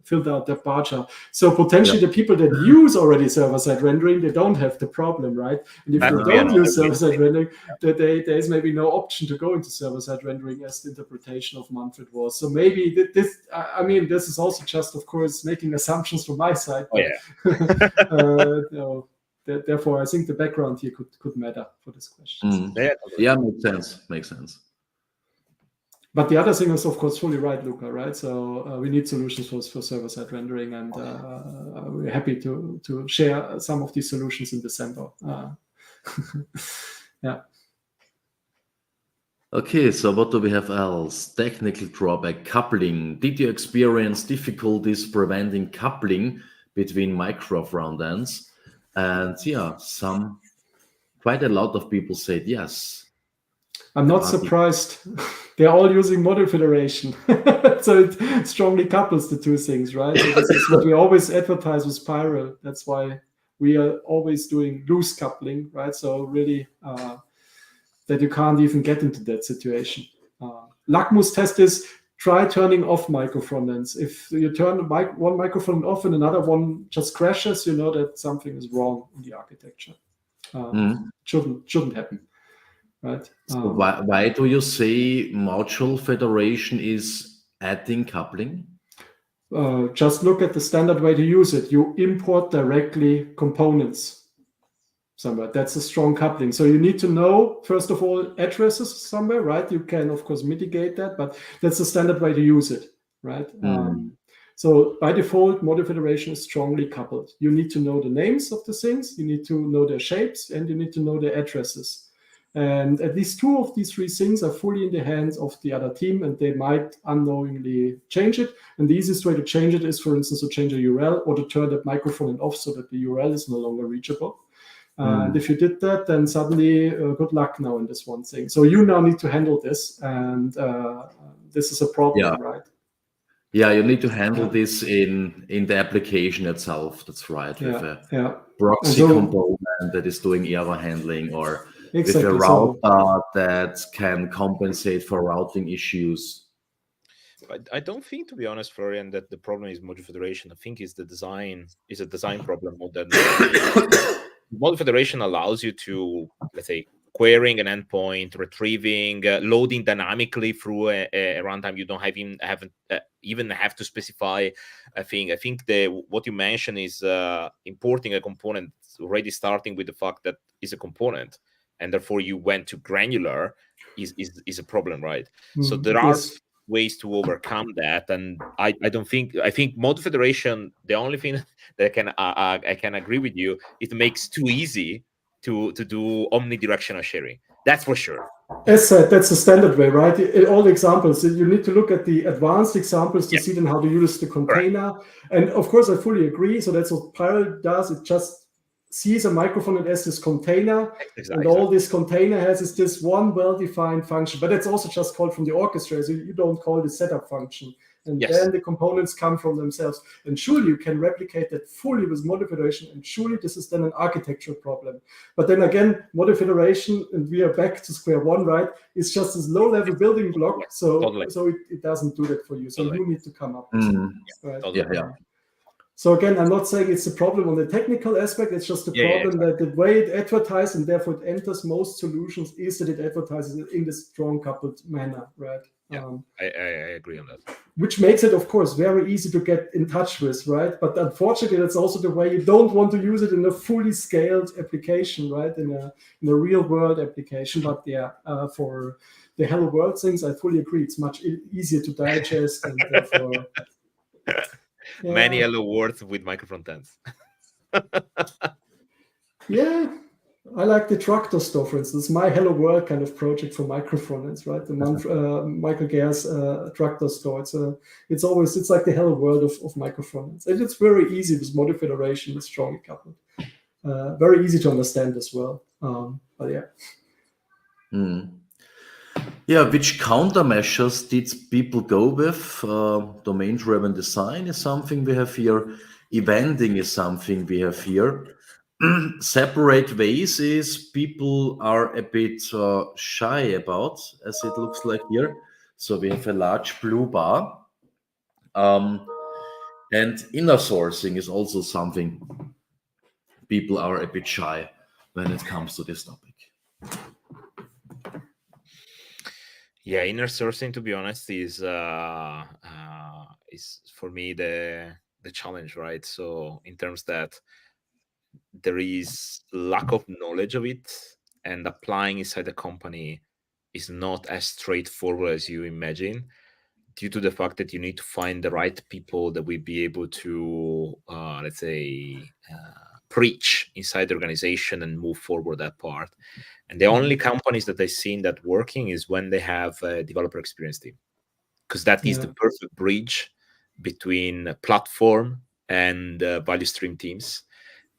filled out their budget. So potentially the people that use already server-side rendering, they don't have the problem, right? And if they don't use server-side rendering, there is maybe no option to go into server-side rendering, as the interpretation of Manfred was. So maybe this is also just, of course, making assumptions from my side. Therefore, I think the background here could matter for this question. Yeah, makes sense. But the other thing is, of course, fully right, Luca, right? So we need solutions for server-side rendering, and we're happy to share some of these solutions in December. Yeah. Okay, so what do we have else? Technical drawback, coupling. Did you experience difficulties preventing coupling between micro frontends? And quite a lot of people said yes. I'm not surprised. They're all using model federation. So it strongly couples the two things, right? So this is what we always advertise with Spiral. That's why we are always doing loose coupling, right? So really that you can't even get into that situation. Lakmus test is try turning off micro frontends. If you turn one microfront off and another one just crashes, you know that something is wrong in the architecture. Shouldn't happen, right? So why do you say module federation is adding coupling? Just look at the standard way to use it. You import directly components somewhere. That's a strong coupling. So you need to know, first of all, addresses somewhere, right? You can, of course, mitigate that, but that's the standard way to use it, right? So by default, model federation is strongly coupled. You need to know the names of the things, you need to know their shapes, and you need to know their addresses. And at least two of these three things are fully in the hands of the other team, and they might unknowingly change it. And the easiest way to change it is, for instance, to change a URL or to turn that microphone off so that the URL is no longer reachable. And if you did that, then suddenly good luck now in this one thing. So you now need to handle this, and this is a problem, right? Yeah, you need to handle this in the application itself. That's right. With a proxy component that is doing error handling, or with a router that can compensate for routing issues. I don't think, to be honest, Florian, that the problem is module federation. I think it's a design problem more than model federation allows you to, let's say, querying an endpoint, retrieving, loading dynamically through a runtime. You don't even have to specify a thing. I think what you mentioned is importing a component already starting with the fact that it's a component, and therefore you went to granular is a problem, right? So there are ways to overcome that, and I think model federation, the only thing that I can agree with you, it makes too easy to do omnidirectional sharing. That's for sure. As said, that's the standard way, right? All the examples, you need to look at the advanced examples to see then how to use the container. Right. And of course, I fully agree. So that's what Spiral does. It just sees a microphone as this container, and all this container has is this one well-defined function. But it's also just called from the orchestrator. So you don't call the setup function. And then the components come from themselves. And surely you can replicate that fully with model federation. And surely this is then an architectural problem. But then again, model federation, and we are back to square one, right? It's just this low-level building block. So it doesn't do that for you. So you need to come up with something. Right? So again, I'm not saying it's a problem on the technical aspect. It's just a problem that the way it advertises, and therefore it enters most solutions, is that it advertises in this strong coupled manner, right? I agree on that. which makes it, of course, very easy to get in touch with, right? But unfortunately, that's also the way you don't want to use it in a fully scaled application, right? In a real world application. But yeah, for the hello world things, I fully agree. It's much easier to digest, and therefore, many hello words with micro frontends. Yeah, I like the tractor store, for instance. My Hello World kind of project for micro frontends, right? The Michael Gehr's tractor store. It's like the Hello World of micro frontends, and it's very easy with module federation. It's strongly coupled. Very easy to understand as well. But yeah. Yeah, which countermeasures did people go with? Domain-driven design is something we have here. Eventing is something we have here. Separate ways is people are a bit shy about, as it looks like here. So we have a large blue bar. And inner sourcing is also something people are a bit shy when it comes to this topic. Yeah, inner sourcing, to be honest, is for me the challenge, right? So in terms that there is lack of knowledge of it, and applying inside the company is not as straightforward as you imagine, due to the fact that you need to find the right people that will be able to, let's say, preach inside the organization and move forward that part. And the only companies that I've seen that working is when they have a developer experience team, because that is the perfect bridge between platform and value stream teams.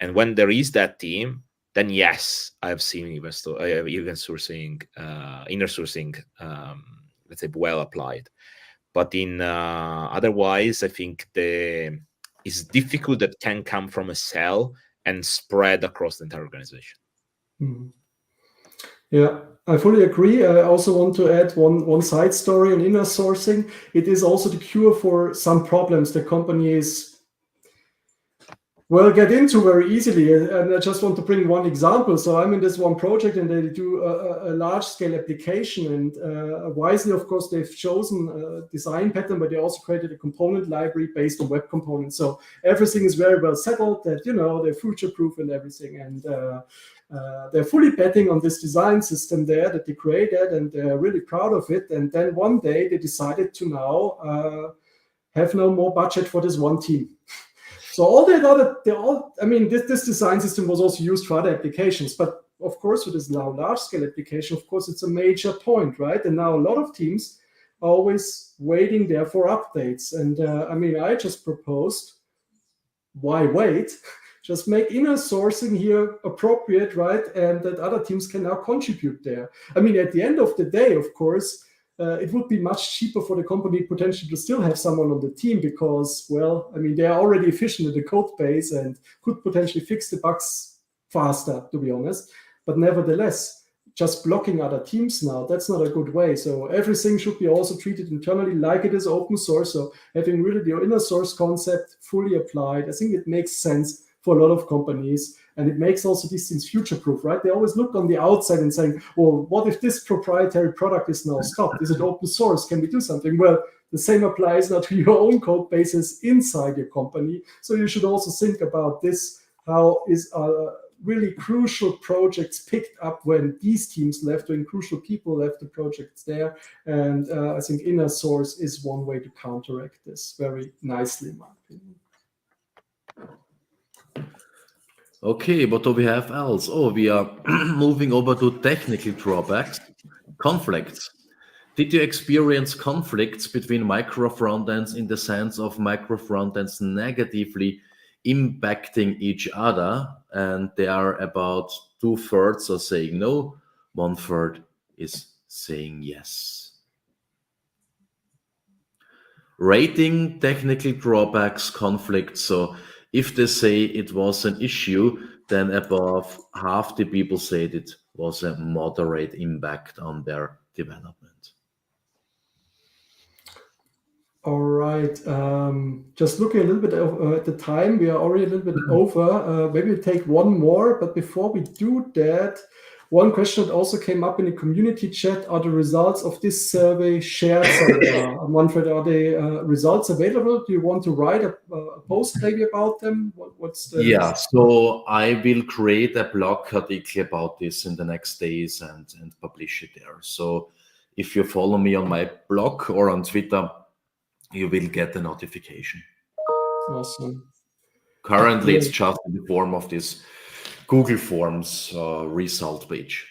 And when there is that team, then yes, I've seen even sourcing, inner sourcing, let's say, well applied. But in otherwise, I think it's difficult that can come from a cell and spread across the entire organization. Mm-hmm. Yeah, I fully agree. I also want to add one side story on inner sourcing. It is also the cure for some problems the companies get into very easily. And I just want to bring one example. So I'm in this one project, and they do a large-scale application. And wisely, of course, they've chosen a design pattern, but they also created a component library based on web components. So everything is very well settled, that, they're future-proof and everything. And they're fully betting on this design system there that they created, and they're really proud of it. And then one day they decided to now have no more budget for this one team. So all this design system was also used for other applications, but of course, with this now large-scale application, of course, it's a major point, right? And now a lot of teams are always waiting there for updates. And I just proposed, why wait? Just make inner sourcing here appropriate, right? And that other teams can now contribute there. At the end of the day, of course, it would be much cheaper for the company potentially to still have someone on the team because, they are already efficient in the code base and could potentially fix the bugs faster, to be honest. But nevertheless, just blocking other teams now, that's not a good way. So everything should be also treated internally like it is open source. So having really the inner source concept fully applied, I think it makes sense for a lot of companies. And it makes also these things future-proof, right? They always look on the outside and saying, well, what if this proprietary product is now stopped? Is it open source? Can we do something? Well, the same applies now to your own code bases inside your company. So you should also think about this. How is really crucial projects picked up when these teams left, when crucial people left the projects there? And I think inner source is one way to counteract this very nicely, in my opinion. Okay, what do we have else? Oh, we are moving over to technical drawbacks. Conflicts. Did you experience conflicts between micro frontends in the sense of micro frontends negatively impacting each other? And they are about 2/3 are saying no, 1/3 is saying yes. Rating technical drawbacks, conflicts. So if they say it was an issue, then above half the people said it was a moderate impact on their development. All right. Just looking a little bit at the time, we are already a little bit over. Maybe we take one more, but before we do that, one question that also came up in the community chat: are the results of this survey shared somewhere? Manfred, are the results available? Do you want to write a post maybe about them? What's the so I will create a blog article about this in the next days and publish it there. So if you follow me on my blog or on Twitter, you will get a notification. Awesome. Currently, it's just in the form of this Google Forms result page.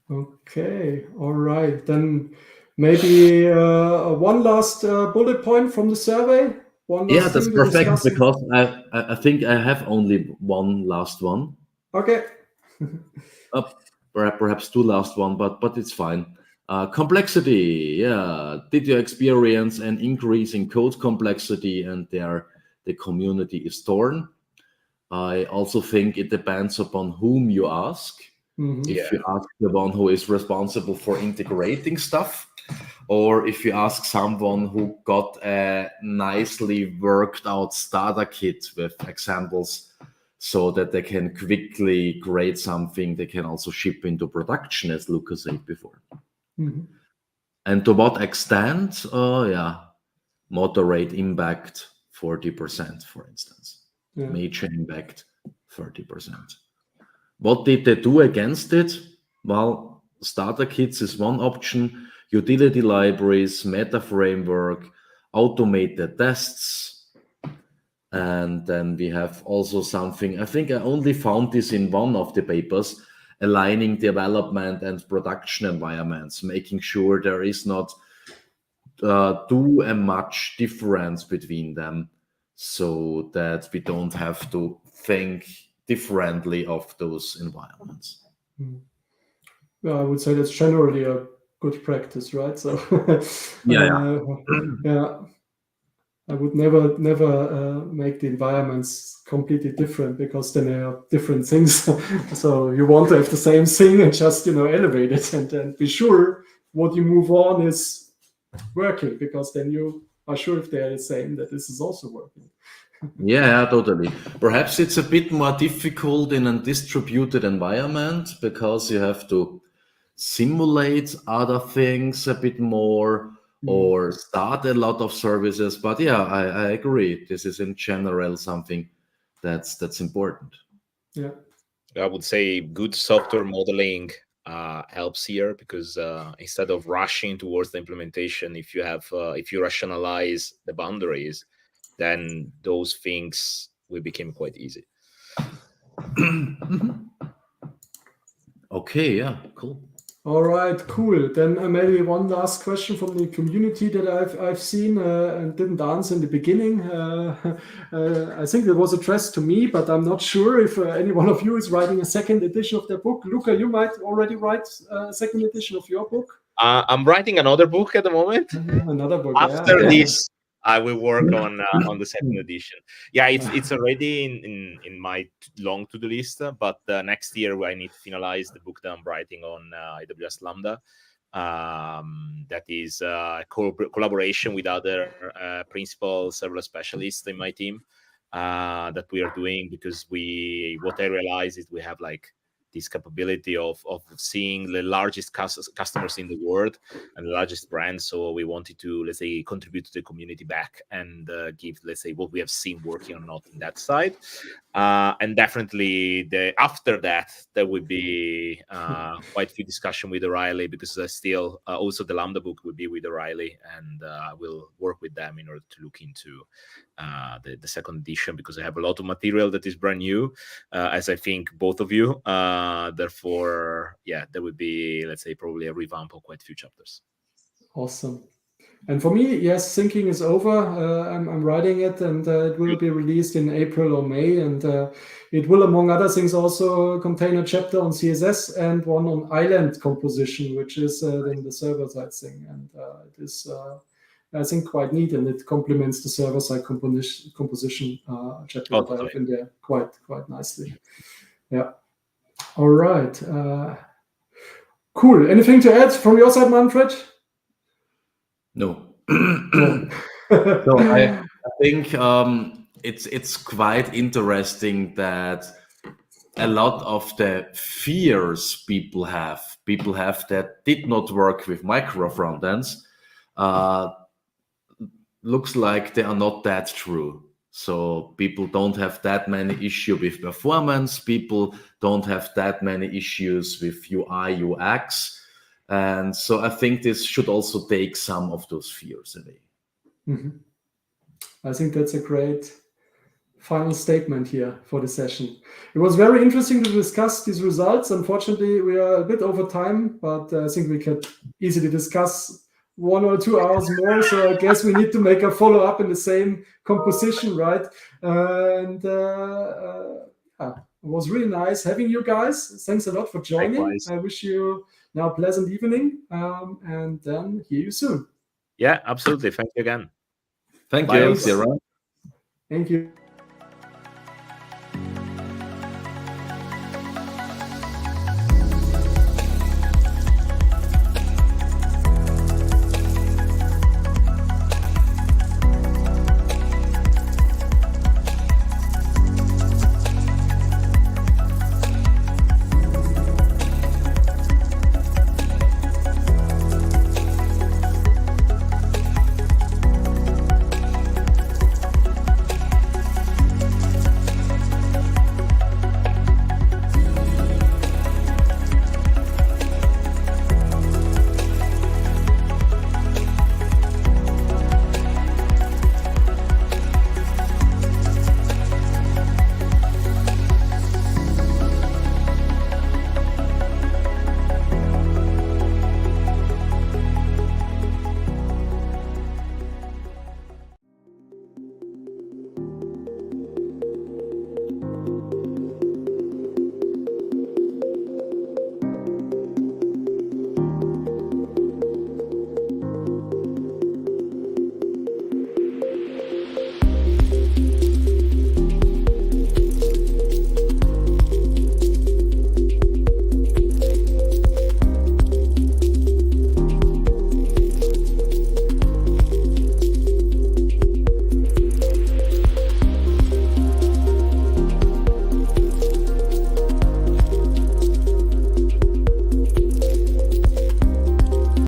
Okay, all right. Then maybe one last bullet point from the survey. That's perfect, because I think I have only one last one. Okay. Perhaps two last one, but it's fine. Complexity. Yeah. Did you experience an increase in code complexity and the community is torn? I also think it depends upon whom you ask. If you ask the one who is responsible for integrating stuff, or if you ask someone who got a nicely worked out starter kit with examples so that they can quickly create something they can also ship into production, as Lucas said before. And to what extent? Moderate impact 40%, for instance. Major impact 30%. What did they do against it? Well, starter kits is one option. Utility libraries, meta framework, automated tests. And then we have also something, I think I only found this in one of the papers, aligning development and production environments, making sure there is not too much difference between them, so that we don't have to think differently of those environments. Yeah, I would say that's generally a good practice, right? So I would never make the environments completely different, because then they are different things. So you want to have the same thing and just elevate it and be sure what you move on is working, because then you are sure if they are the same that this is also working. Yeah, totally. Perhaps it's a bit more difficult in a distributed environment, because you have to simulate other things a bit more, or start a lot of services. But yeah, I agree. This is in general something that's important. Yeah, I would say good software modeling helps here, because instead of rushing towards the implementation, if you rationalize the boundaries, then those things will become quite easy. Okay, yeah, cool. All right, cool. Then maybe one last question from the community that I've seen and didn't answer in the beginning. I think it was addressed to me, but I'm not sure if any one of you is writing a second edition of their book. Luca, you might already write a second edition of your book. I'm writing another book at the moment. Another book. After this, I will work on the second edition. Yeah, it's already in my long to-do list, but next year I need to finalize the book that I'm writing on AWS Lambda. That is a collaboration with other principal serverless specialists in my team that we are doing, because what I realize is we have this capability of seeing the largest customers in the world and the largest brands. So we wanted to, let's say, contribute to the community back and give, let's say, what we have seen working or not in that side. And definitely after that, there would be quite a few discussion with O'Reilly, because still also the Lambda book will be with O'Reilly, and I will work with them in order to look into the second edition, because I have a lot of material that is brand new, as I think both of you. Therefore, yeah, there would be, let's say, probably a revamp of quite a few chapters. Awesome. And for me, yes, thinking is over. I'm writing it, and it will be released in April or May. And it will, among other things, also contain a chapter on CSS and one on island composition, which is then the server-side thing. And it is, I think, quite neat, and it complements the server-side composition chapter that I have in there quite nicely. Yeah. All right. Cool. Anything to add from your side, Manfred? No. So I think it's quite interesting that a lot of the fears people have that did not work with micro frontends, looks like they are not that true. So people don't have that many issues with performance. People don't have that many issues with UI, UX. And so I think this should also take some of those fears away. Mm-hmm. I think that's a great final statement here for the session. It was very interesting to discuss these results. Unfortunately, we are a bit over time, but I think we could easily discuss 1 or 2 hours more. So I guess we need to make a follow-up in the same composition, right? And yeah, it was really nice having you guys. Thanks a lot for joining. Likewise. I wish you now a pleasant evening, and then hear you soon. Yeah, absolutely. Thank you again. Thank Bye. you. See you around. Thank you.